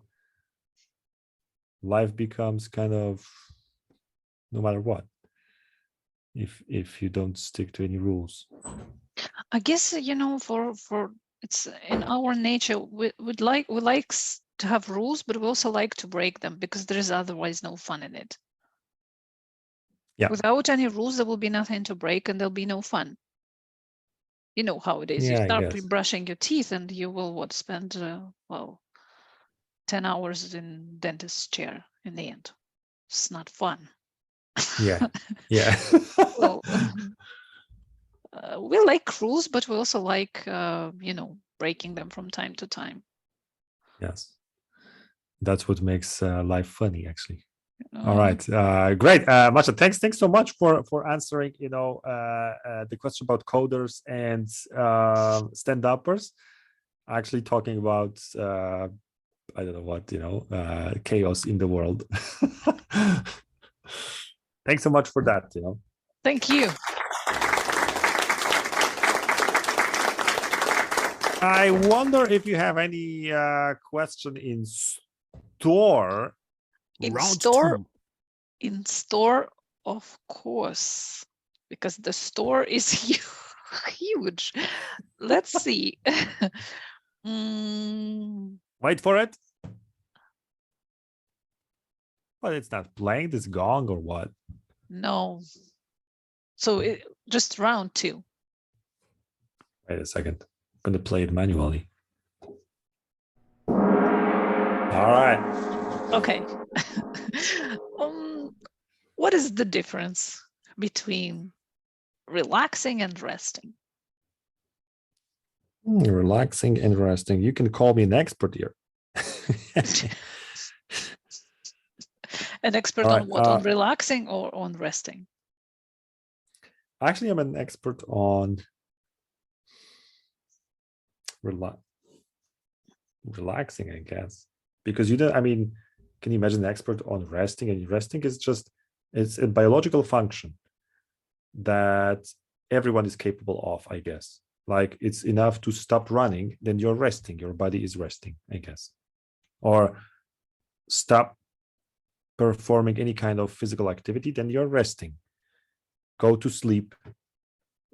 Speaker 1: Life becomes kind of no matter what, if you don't stick to any rules.
Speaker 2: I guess, you know, for it's in our nature, we like to have rules, but we also like to break them because there is otherwise no fun in it.
Speaker 1: Yeah.
Speaker 2: Without any rules, there will be nothing to break and there'll be no fun. You know how it is.
Speaker 1: Yeah,
Speaker 2: you
Speaker 1: I
Speaker 2: start
Speaker 1: guess.
Speaker 2: brushing your teeth and you will spend 10 hours in dentist's chair in the end. It's not fun.
Speaker 1: Yeah. Yeah.
Speaker 2: Well, we like rules, but we also like, you know, breaking them from time to time.
Speaker 1: Yes. That's what makes life funny, actually. All right, great, Masha. Thanks so much for answering, you know, the question about coders and stand-uppers. Actually, talking about I don't know what, you know, chaos in the world. Thanks so much for that. You know.
Speaker 2: Thank you.
Speaker 1: I wonder if you have any question in store.
Speaker 2: In store, of course, because the store is huge. Let's see.
Speaker 1: Wait for it. But it's not playing this gong or what?
Speaker 2: No. So just round 2.
Speaker 1: Wait a second. I'm going to play it manually. All right.
Speaker 2: Okay. What is the difference between relaxing and resting?
Speaker 1: Relaxing and resting. You can call me an expert here.
Speaker 2: An expert on what? On relaxing or on resting?
Speaker 1: Actually, I'm an expert on relaxing, I guess. Because you don't, I mean, can you imagine an expert on resting? And resting is just, it's a biological function that everyone is capable of, I guess. Like it's enough to stop running, then you're resting. Your body is resting, I guess. Or stop performing any kind of physical activity, then you're resting. Go to sleep,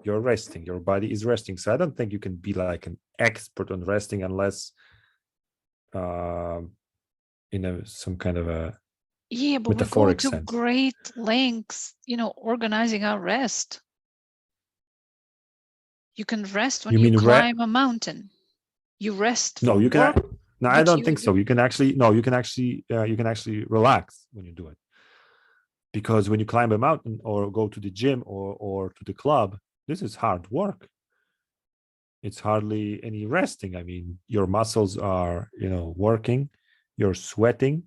Speaker 1: you're resting. Your body is resting. So I don't think you can be like an expert on resting unless some kind of a
Speaker 2: but we go to great lengths, you know, organizing our rest. You can rest when you climb a mountain. You rest.
Speaker 1: No, you can. No, I don't think so. You can actually you can actually relax when you do it. Because when you climb a mountain or go to the gym or to the club, this is hard work. It's hardly any resting. I mean, your muscles are, you know, working, you're sweating.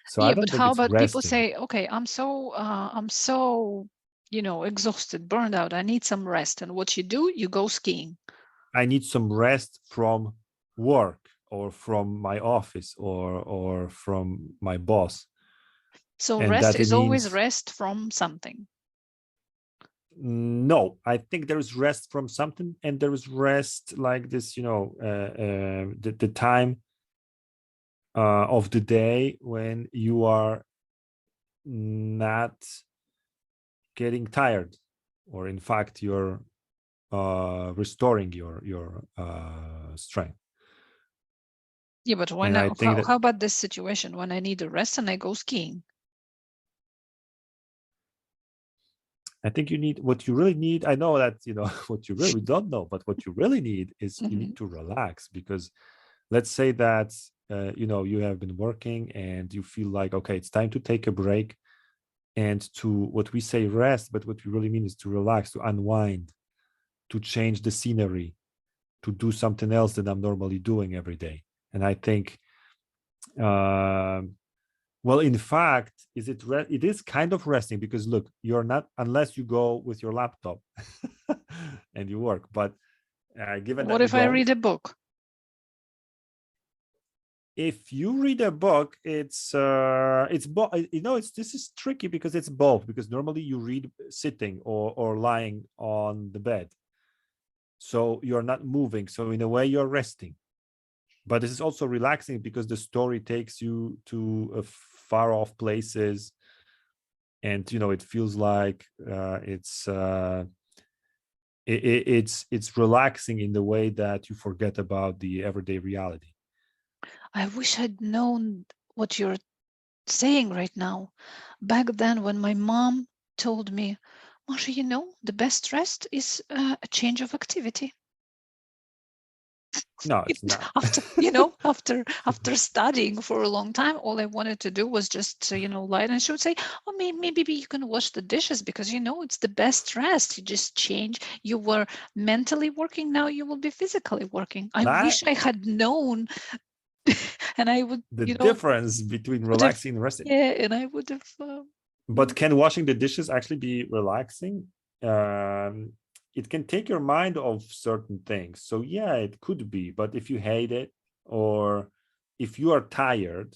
Speaker 1: So I don't think
Speaker 2: how
Speaker 1: it's
Speaker 2: about
Speaker 1: resting.
Speaker 2: People say, okay, I'm so, you know, exhausted, burned out. I need some rest. And what you do, you go skiing.
Speaker 1: I need some rest from work or from my office or from my boss.
Speaker 2: So rest is always rest from something.
Speaker 1: No, I think there is rest from something, and there is rest like this, you know, the time of the day when you are not getting tired, or in fact you're restoring your strength.
Speaker 2: Yeah, but why not? How about this situation when I need a rest and I go skiing?
Speaker 1: I think you need, what you really need, I know that, you know, what you really don't know, but what you really need is you need to relax. Because let's say that, you know, you have been working and you feel like, okay, it's time to take a break and to, what we say, rest, but what we really mean is to relax, to unwind, to change the scenery, to do something else that I'm normally doing every day. And I think, well, in fact, it is kind of resting, because look, you're not, unless you go with your laptop and you work. But given
Speaker 2: what if I read a book?
Speaker 1: If you read a book, it's both. You know, this is tricky because it's both. Because normally you read sitting or lying on the bed. So you're not moving. So in a way, you're resting. But this is also relaxing because the story takes you to far off places, and it feels like it's relaxing in the way that you forget about the everyday reality.
Speaker 2: I wish I'd known what you're saying right now. Back then, when my mom told me, Masha, the best rest is a change of activity.
Speaker 1: No, it's not.
Speaker 2: After studying for a long time, all I wanted to do was just lie. And she would say, oh, maybe you can wash the dishes, because it's the best rest. You just change. You were mentally working, now you will be physically working. I wish I had known. And I would
Speaker 1: the difference between relaxing and resting.
Speaker 2: Yeah, and I would have
Speaker 1: but can washing the dishes actually be relaxing? It can take your mind off certain things. So yeah, it could be. But if you hate it, or if you are tired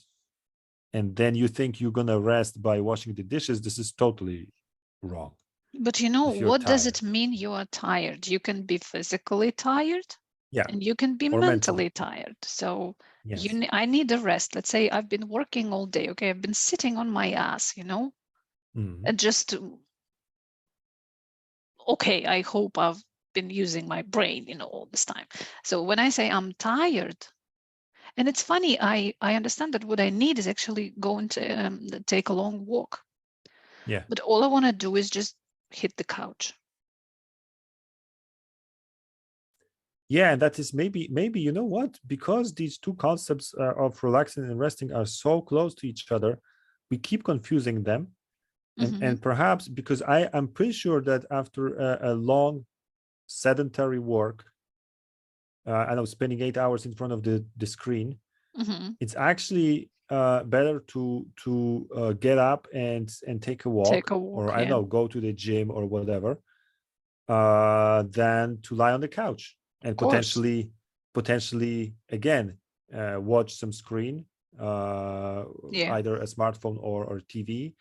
Speaker 1: and then you think you're going to rest by washing the dishes, this is totally wrong.
Speaker 2: But what does it mean you are tired? You can be physically tired, and you can be mentally tired. So
Speaker 1: yes.
Speaker 2: I need a rest. Let's say I've been working all day. Okay, I've been sitting on my ass, and just okay, I hope I've been using my brain, all this time. So when I say I'm tired, and it's funny, I understand that what I need is actually going to take a long walk.
Speaker 1: Yeah.
Speaker 2: But all I want to do is just hit the couch.
Speaker 1: Yeah, and that is maybe you know what? Because these two concepts of relaxing and resting are so close to each other, we keep confusing them. And perhaps because I'm pretty sure that after a long sedentary work, I know, spending 8 hours in front of the screen, it's actually better to get up and take a walk, or I don't know, go to the gym or whatever, than to lie on the couch and potentially again watch some screen, either a smartphone or TV,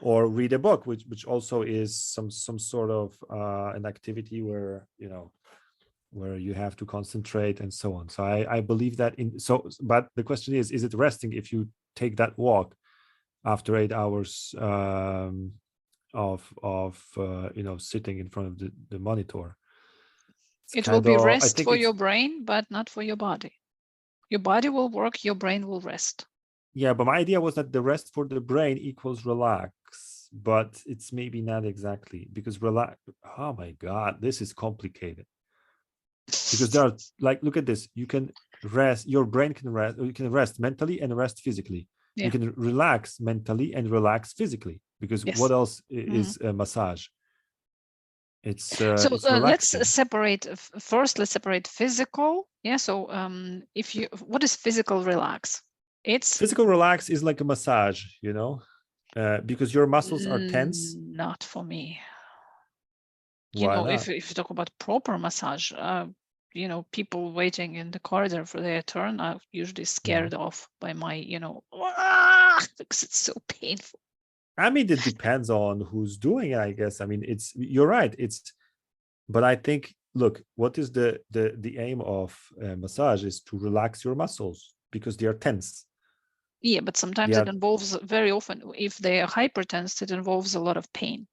Speaker 1: or read a book, which also is some sort of an activity where where you have to concentrate and so on. So I believe that but the question is it resting if you take that walk after 8 hours of sitting in front of the monitor?
Speaker 2: It will be rest for your brain, but not for your body. Your body will work, your brain will rest.
Speaker 1: Yeah, but my idea was that the rest for the brain equals relax, but it's maybe not exactly, because relax, oh my God, this is complicated. Because there are, like, look at this, you can rest, your brain can rest, you can rest mentally and rest physically. Yeah. You can relax mentally and relax physically, because what else is a massage? It's
Speaker 2: let's separate first. Let's separate physical. Yeah. So what is physical relax? It's
Speaker 1: physical relax is like a massage, because your muscles are tense.
Speaker 2: Not for me. If you talk about proper massage, people waiting in the corridor for their turn are usually scared off by my, because it's so painful.
Speaker 1: I mean, it depends on who's doing it, I guess. I mean, you're right. But I think, look, what is the aim of massage is to relax your muscles because they are tense.
Speaker 2: Yeah, but sometimes it involves, very often, if they are hypertense, it involves a lot of pain.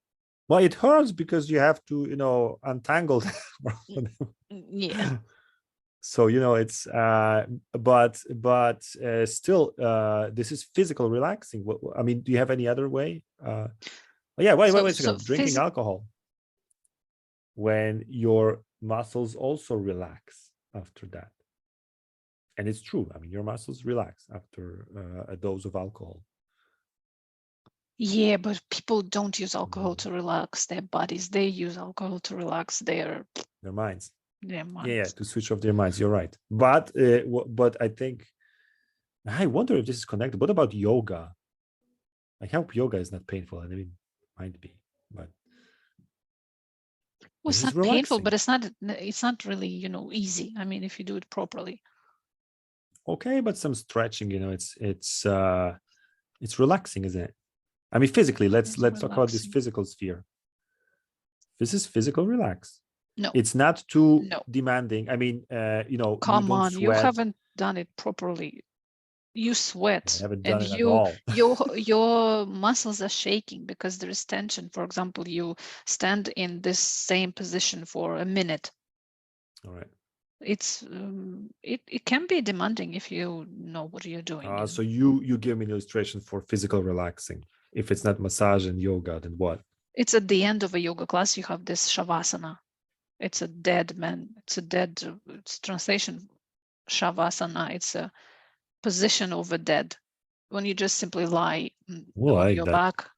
Speaker 1: Well, it hurts because you have to, untangle them.
Speaker 2: Yeah.
Speaker 1: So, it's, but still, this is physical relaxing. I mean, do you have any other way? Yeah, wait a second. Drinking alcohol, when your muscles also relax after that. And it's true. I mean, your muscles relax after a dose of alcohol.
Speaker 2: Yeah, but people don't use alcohol to relax their bodies. They use alcohol to relax their
Speaker 1: minds.
Speaker 2: Their minds.
Speaker 1: Yeah, to switch off their minds. You're right. But I think, I wonder if this is connected. What about yoga? I hope yoga is not painful. I mean, it might be, but
Speaker 2: well, it's not painful, but it's not really, easy. I mean, if you do it properly.
Speaker 1: Okay, but some stretching, it's relaxing, isn't it? I mean, physically, let's talk about this physical sphere. This is physical relax.
Speaker 2: No.
Speaker 1: It's not too
Speaker 2: No.
Speaker 1: demanding. I mean, you know,
Speaker 2: Come
Speaker 1: you don't
Speaker 2: on, you
Speaker 1: sweat.
Speaker 2: haven't done it properly. You sweat.
Speaker 1: I haven't
Speaker 2: and
Speaker 1: done it at all.
Speaker 2: your muscles are shaking because there is tension. For example, you stand in this same position for a minute.
Speaker 1: All right.
Speaker 2: It's it can be demanding if you know what you're doing.
Speaker 1: So you give me an illustration for physical relaxing. If it's not massage and yoga, then what?
Speaker 2: It's at the end of a yoga class. You have this shavasana. It's a dead man. It's translation shavasana. It's a position of a dead. When you just simply lie on your back,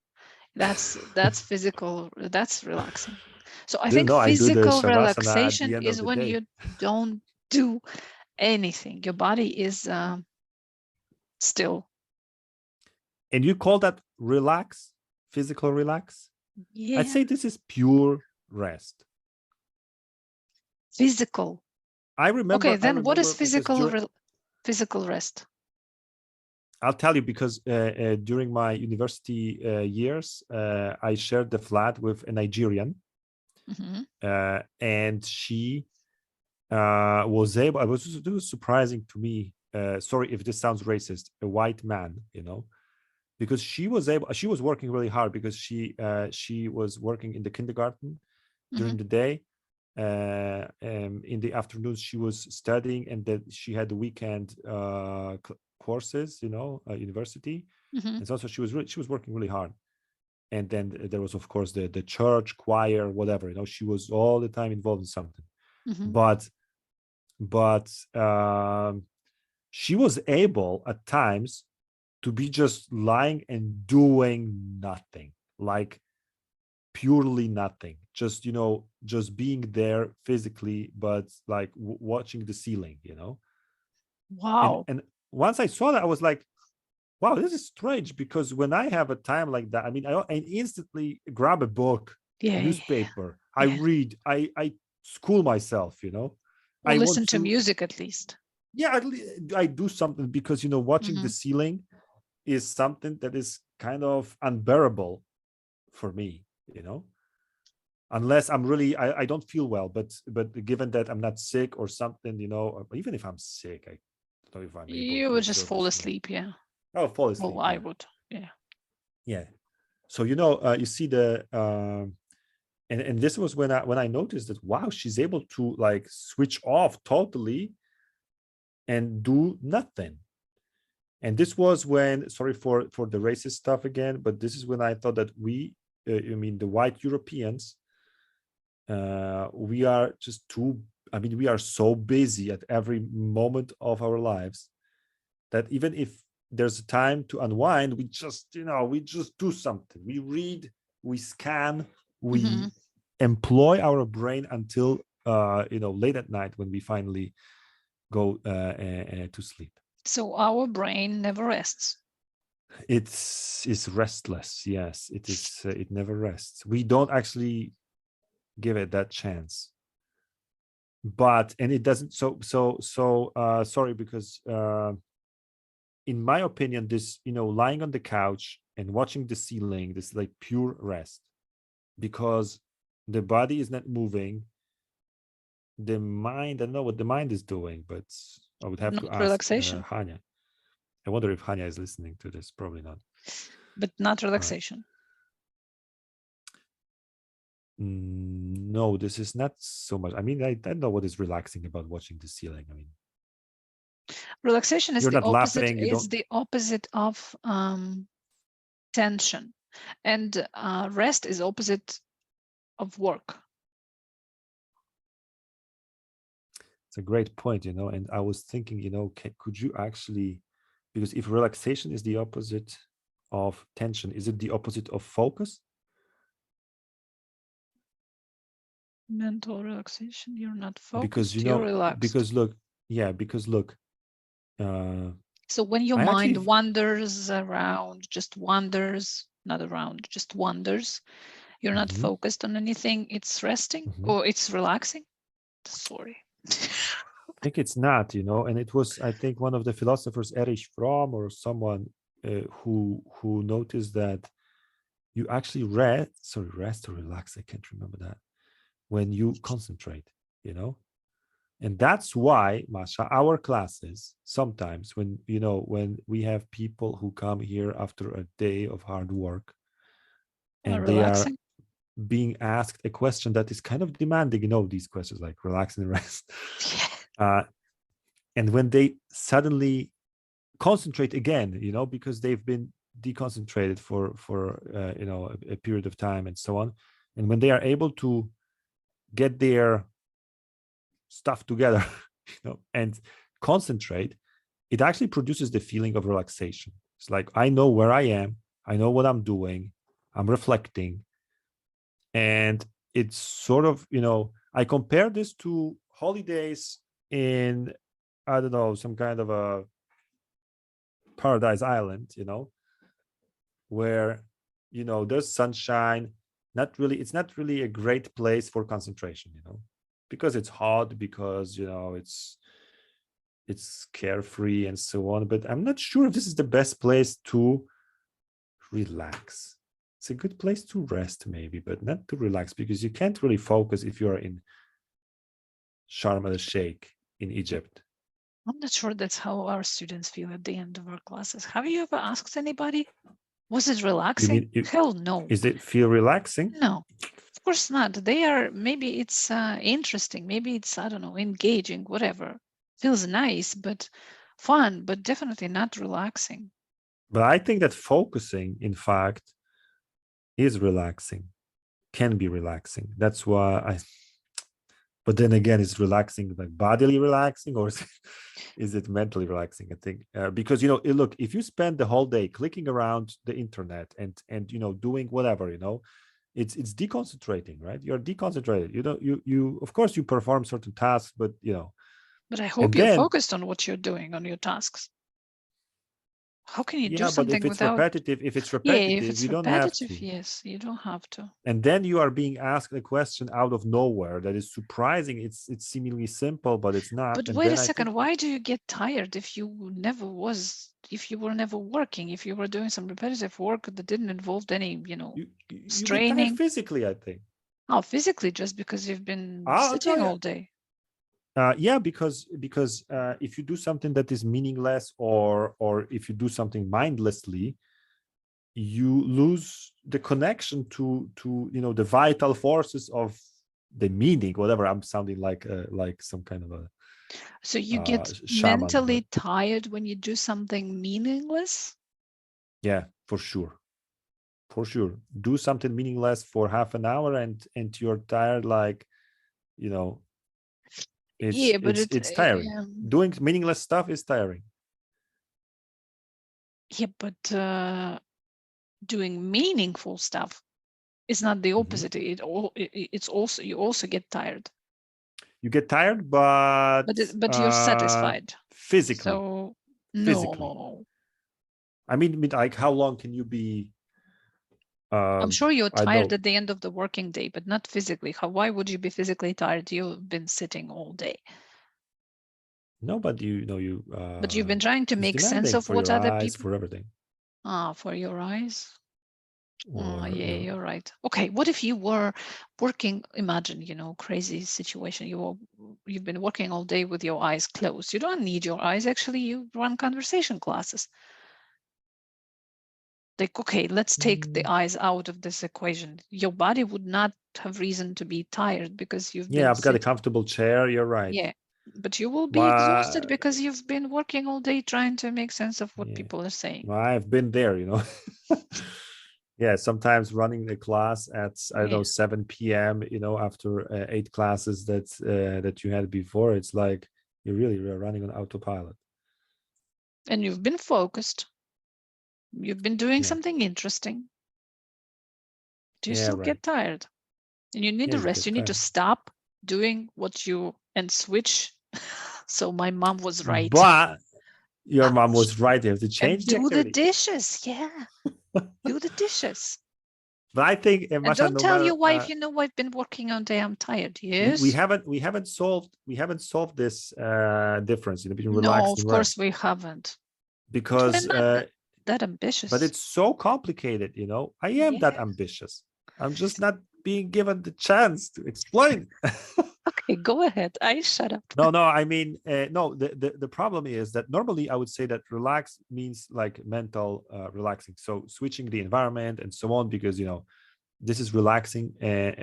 Speaker 2: that's physical. That's relaxing. So I think
Speaker 1: I do the
Speaker 2: physical
Speaker 1: shavasana at
Speaker 2: relaxation
Speaker 1: the end
Speaker 2: is
Speaker 1: of the
Speaker 2: when
Speaker 1: day.
Speaker 2: you don't do anything. Your body is still.
Speaker 1: And you call that relax, physical relax?
Speaker 2: Yeah.
Speaker 1: I'd say this is pure rest.
Speaker 2: Physical.
Speaker 1: I remember.
Speaker 2: Okay, then what is physical rest?
Speaker 1: I'll tell you, because during my university years, I shared the flat with a Nigerian, and she was able. It was surprising to me. Sorry if this sounds racist. A white man, you know, because she was able. She was working really hard because she was working in the kindergarten during the day. In the afternoons, she was studying, and then she had the weekend courses, you know, university, and so she was working really hard. And then there was, of course, the church choir, whatever, you know, she was all the time involved in something. But she was able at times to be just lying and doing nothing, like purely nothing, just, you know, just being there physically, but like watching the ceiling, you know.
Speaker 2: Wow.
Speaker 1: And once I saw that, I was like, wow, this is strange, because when I have a time like that, I mean, I instantly grab a book, newspaper, I read, I school myself, you know.
Speaker 2: Or listen to music at least.
Speaker 1: Yeah, I do something, because, you know, watching the ceiling is something that is kind of unbearable for me, you know, unless I'm really, I don't feel well, but given that I'm not sick or something, you know, or even if I'm sick, I don't know if I'm able to.
Speaker 2: You would just fall asleep, yeah.
Speaker 1: Oh, fall asleep.
Speaker 2: Well, I would, yeah.
Speaker 1: Yeah. So, you know, you see the and this was when I noticed that, wow, she's able to like switch off totally and do nothing. And this was when, sorry for the racist stuff again, but this is when I thought that we, I mean, the white Europeans, we are just too, I mean, we are so busy at every moment of our lives that even if there's a time to unwind, we just, you know, we just do something. We read, we scan, we employ our brain until, you know, late at night when we finally go to sleep.
Speaker 2: So our brain never rests.
Speaker 1: It's restless. Yes, it is. It never rests. We don't actually give it that chance. But, and it doesn't. So sorry, because in my opinion, this, you know, lying on the couch and watching the ceiling, this is like pure rest, because the body is not moving. The mind, I don't know what the mind is doing, but I would have to ask
Speaker 2: relaxation.
Speaker 1: Hanya. I wonder if Hanya is listening to this. Probably not.
Speaker 2: But not relaxation.
Speaker 1: No, this is not so much. I mean, I don't know what is relaxing about watching the ceiling. I mean,
Speaker 2: relaxation is
Speaker 1: you're
Speaker 2: the
Speaker 1: not
Speaker 2: opposite.
Speaker 1: Laughing,
Speaker 2: It's the opposite of tension, and rest is opposite of work.
Speaker 1: It's a great point, you know. And I was thinking, you know, could you actually, because if relaxation is the opposite of tension, is it the opposite of focus?
Speaker 2: Mental relaxation, you're not focused,
Speaker 1: because, you
Speaker 2: you're
Speaker 1: know,
Speaker 2: relaxed.
Speaker 1: because look,
Speaker 2: so when your mind wanders around, just wanders, not around, just wanders, you're not focused on anything, it's resting or it's relaxing. Sorry.
Speaker 1: I think it's not, you know. And it was, I think, one of the philosophers, Erich Fromm or someone, who noticed that you actually rest or relax, I can't remember that, when you concentrate, you know. And that's why, Masha, our classes sometimes, when when we have people who come here after a day of hard work and they are
Speaker 2: Relaxing.
Speaker 1: being asked a question that is kind of demanding, these questions like relax and rest. And when they suddenly concentrate again, because they've been deconcentrated for a period of time and so on, and when they are able to get their stuff together, and concentrate, it actually produces the feeling of relaxation. It's like, I know where I am, I know what I'm doing, I'm reflecting. And it's sort of, I compare this to holidays in, I don't know, some kind of a paradise island, where, there's sunshine. It's not really a great place for concentration, because it's hot, because, it's carefree and so on. But I'm not sure if this is the best place to relax. It's a good place to rest maybe, but not to relax, because you can't really focus if you're in Sharm el-Sheikh in Egypt.
Speaker 2: I'm not sure that's how our students feel at the end of our classes. Have you ever asked anybody, was it relaxing? Hell no.
Speaker 1: Is it feel relaxing?
Speaker 2: No, of course not. Maybe it's interesting. Maybe it's, I don't know, engaging, whatever. Feels nice, but fun, but definitely not relaxing.
Speaker 1: But I think that focusing, in fact, is relaxing, can be relaxing. That's why but then again, is relaxing like bodily relaxing, or is it mentally relaxing? I think because look, if you spend the whole day clicking around the internet and doing whatever, it's deconcentrating, right? You're deconcentrated. You of course you perform certain tasks, but
Speaker 2: But I hope you're focused on what you're doing, on your tasks. How can you do something without?
Speaker 1: If it's repetitive, you don't have to.
Speaker 2: Yes, you don't have to.
Speaker 1: And then you are being asked a question out of nowhere that is surprising. It's seemingly simple, but it's not.
Speaker 2: But wait a second, why do you get tired if you were never working, if you were doing some repetitive work that didn't involve any, straining?
Speaker 1: You get tired physically, I think.
Speaker 2: Oh, physically, just because you've been sitting all day.
Speaker 1: Yeah, because if you do something that is meaningless, or if you do something mindlessly, you lose the connection to the vital forces of the meaning. Whatever, I'm sounding like some kind of a.
Speaker 2: So you get mentally tired when you do something meaningless?
Speaker 1: Yeah, for sure. Do something meaningless for half an hour and you're tired, like it's tiring. Yeah. Doing meaningless stuff is tiring.
Speaker 2: Yeah, but doing meaningful stuff is not the opposite. It's also, you also get tired.
Speaker 1: You get tired, but
Speaker 2: you're satisfied
Speaker 1: physically.
Speaker 2: So
Speaker 1: physically.
Speaker 2: No.
Speaker 1: I mean, like, how long can you be?
Speaker 2: I'm sure you're tired at the end of the working day, but not physically. Why would you be physically tired? You've been sitting all day.
Speaker 1: No, but
Speaker 2: but you've been trying to make sense of what other people.
Speaker 1: For everything.
Speaker 2: For your eyes. Yeah, you're right. Okay, what if you were working? Imagine, crazy situation. You've been working all day with your eyes closed. You don't need your eyes. Actually, you run conversation classes. Like, okay, let's take the eyes out of this equation. Your body would not have reason to be tired because you've been
Speaker 1: I've got a comfortable chair. You're right.
Speaker 2: Yeah, but you will be exhausted because you've been working all day trying to make sense of what people are saying.
Speaker 1: Well, I've been there, Yeah, sometimes running the class at, I don't know, 7 p.m., after 8 classes that you had before, it's like you're really running on autopilot.
Speaker 2: And you've been focused. You've been doing something interesting. Do you still get tired? And you need to rest. You need to stop doing what you and switch. So my mom was right.
Speaker 1: But your mom was right. You have to change
Speaker 2: and do the dishes. Yeah. Do the dishes.
Speaker 1: But I think,
Speaker 2: and don't tell your wife, I've been working all day, I'm tired. Yes.
Speaker 1: We haven't solved this difference between relaxed and rest.
Speaker 2: No, of course we haven't.
Speaker 1: Because
Speaker 2: that ambitious.
Speaker 1: But it's so complicated, I am that ambitious. I'm just not being given the chance to explain.
Speaker 2: Okay, go ahead. I shut up.
Speaker 1: No, I mean, no, the problem is that normally I would say that relax means like mental relaxing. So switching the environment and so on, because, this is relaxing.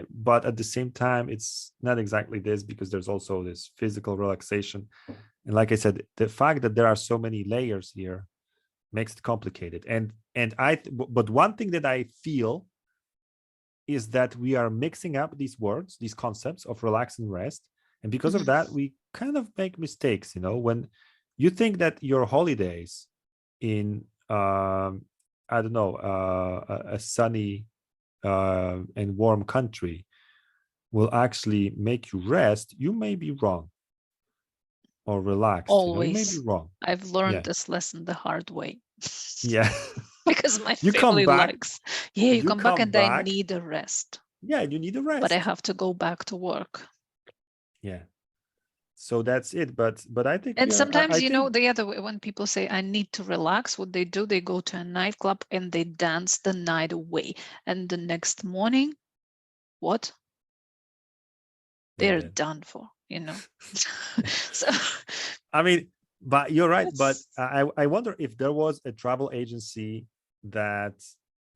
Speaker 1: But at the same time, it's not exactly this, because there's also this physical relaxation. And like I said, the fact that there are so many layers here makes it complicated. But one thing that I feel is that we are mixing up these words, these concepts of relax and rest. And because of that, we kind of make mistakes, when you think that your holidays in, I don't know, a sunny and warm country will actually make you rest, you may be wrong. Or relaxed.
Speaker 2: Always.
Speaker 1: You may be wrong.
Speaker 2: I've learned this lesson the hard way.
Speaker 1: Yeah.
Speaker 2: Because my
Speaker 1: you
Speaker 2: family
Speaker 1: come back,
Speaker 2: likes. Yeah, you come back and I need a rest.
Speaker 1: Yeah, you need a rest.
Speaker 2: But I have to go back to work.
Speaker 1: Yeah. So that's it. But I think.
Speaker 2: And sometimes, the other way, when people say I need to relax, what they do, they go to a nightclub and they dance the night away. And the next morning, what? They're done for, So
Speaker 1: I mean, but you're right. But I wonder if there was a travel agency that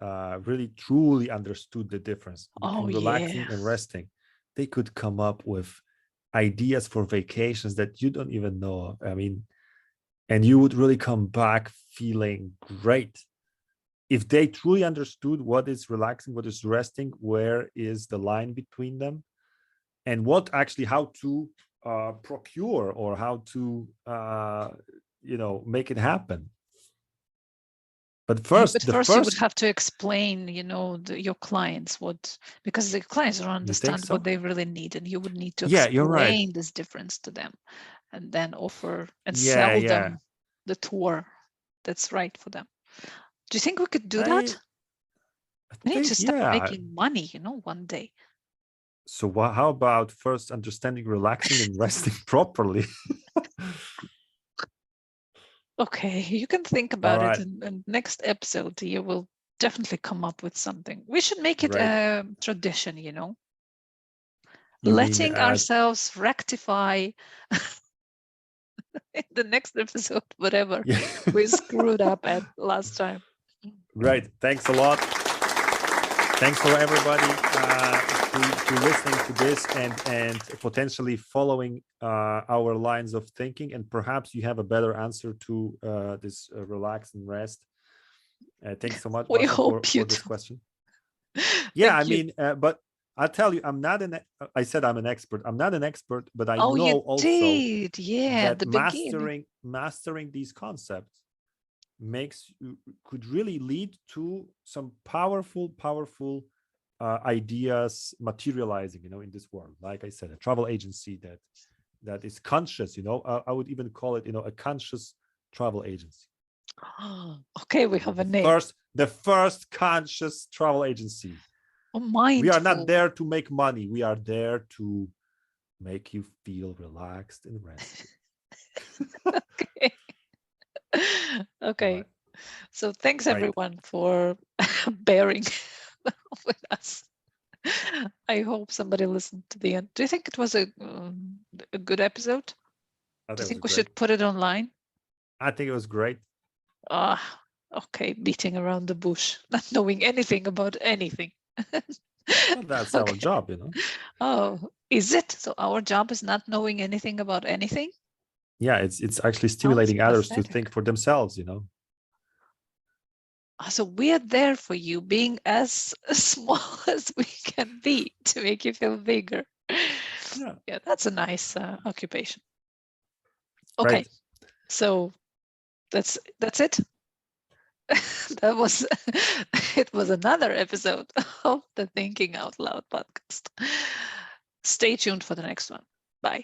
Speaker 1: really truly understood the difference between relaxing and resting. They could come up with ideas for vacations that you don't even know of. I mean, and you would really come back feeling great. If they truly understood what is relaxing, what is resting, where is the line between them, and how to procure or how to make it happen. But first,
Speaker 2: you would have to explain, your clients because the clients don't understand what they really need, and you would need to explain this difference to them, and then offer and sell them the tour that's right for them. Do you think we could do that? We need to start making money, one day.
Speaker 1: So how about first understanding relaxing and resting properly?
Speaker 2: Okay, you can think about it, and next episode you will definitely come up with something. We should make it a tradition, letting ourselves rectify in the next episode whatever we screwed up at last time.
Speaker 1: Right. Thanks a lot. Thanks for everybody to listening to this and potentially following our lines of thinking, and perhaps you have a better answer to this relax and rest. Thanks so much,
Speaker 2: we
Speaker 1: Masha,
Speaker 2: hope
Speaker 1: for this question. Yeah, I mean, but I'll tell you, I said I'm an expert. I'm not an expert, but I know also that mastering these concepts could really lead to some powerful ideas materializing, in this world. Like I said, a travel agency that is conscious, I would even call it, a conscious travel agency.
Speaker 2: Okay, we have a name.
Speaker 1: The first conscious travel agency. We are not there to make money. We are there to make you feel relaxed and rested.
Speaker 2: Okay. Right. So thanks everyone for bearing with us. I hope somebody listened to the end. Do you think it was a good episode? Do you think we should put it online?
Speaker 1: I think it was great.
Speaker 2: Okay, beating around the bush, not knowing anything about anything.
Speaker 1: Well, that's our job,
Speaker 2: Oh, is it? So our job is not knowing anything about anything?
Speaker 1: Yeah, it's actually stimulating others to think for themselves,
Speaker 2: So we are there for you, being as small as we can be to make you feel bigger. Yeah, that's a nice occupation. Okay, right. So that's it. It was another episode of the Thinking Out Loud podcast. Stay tuned for the next one. Bye.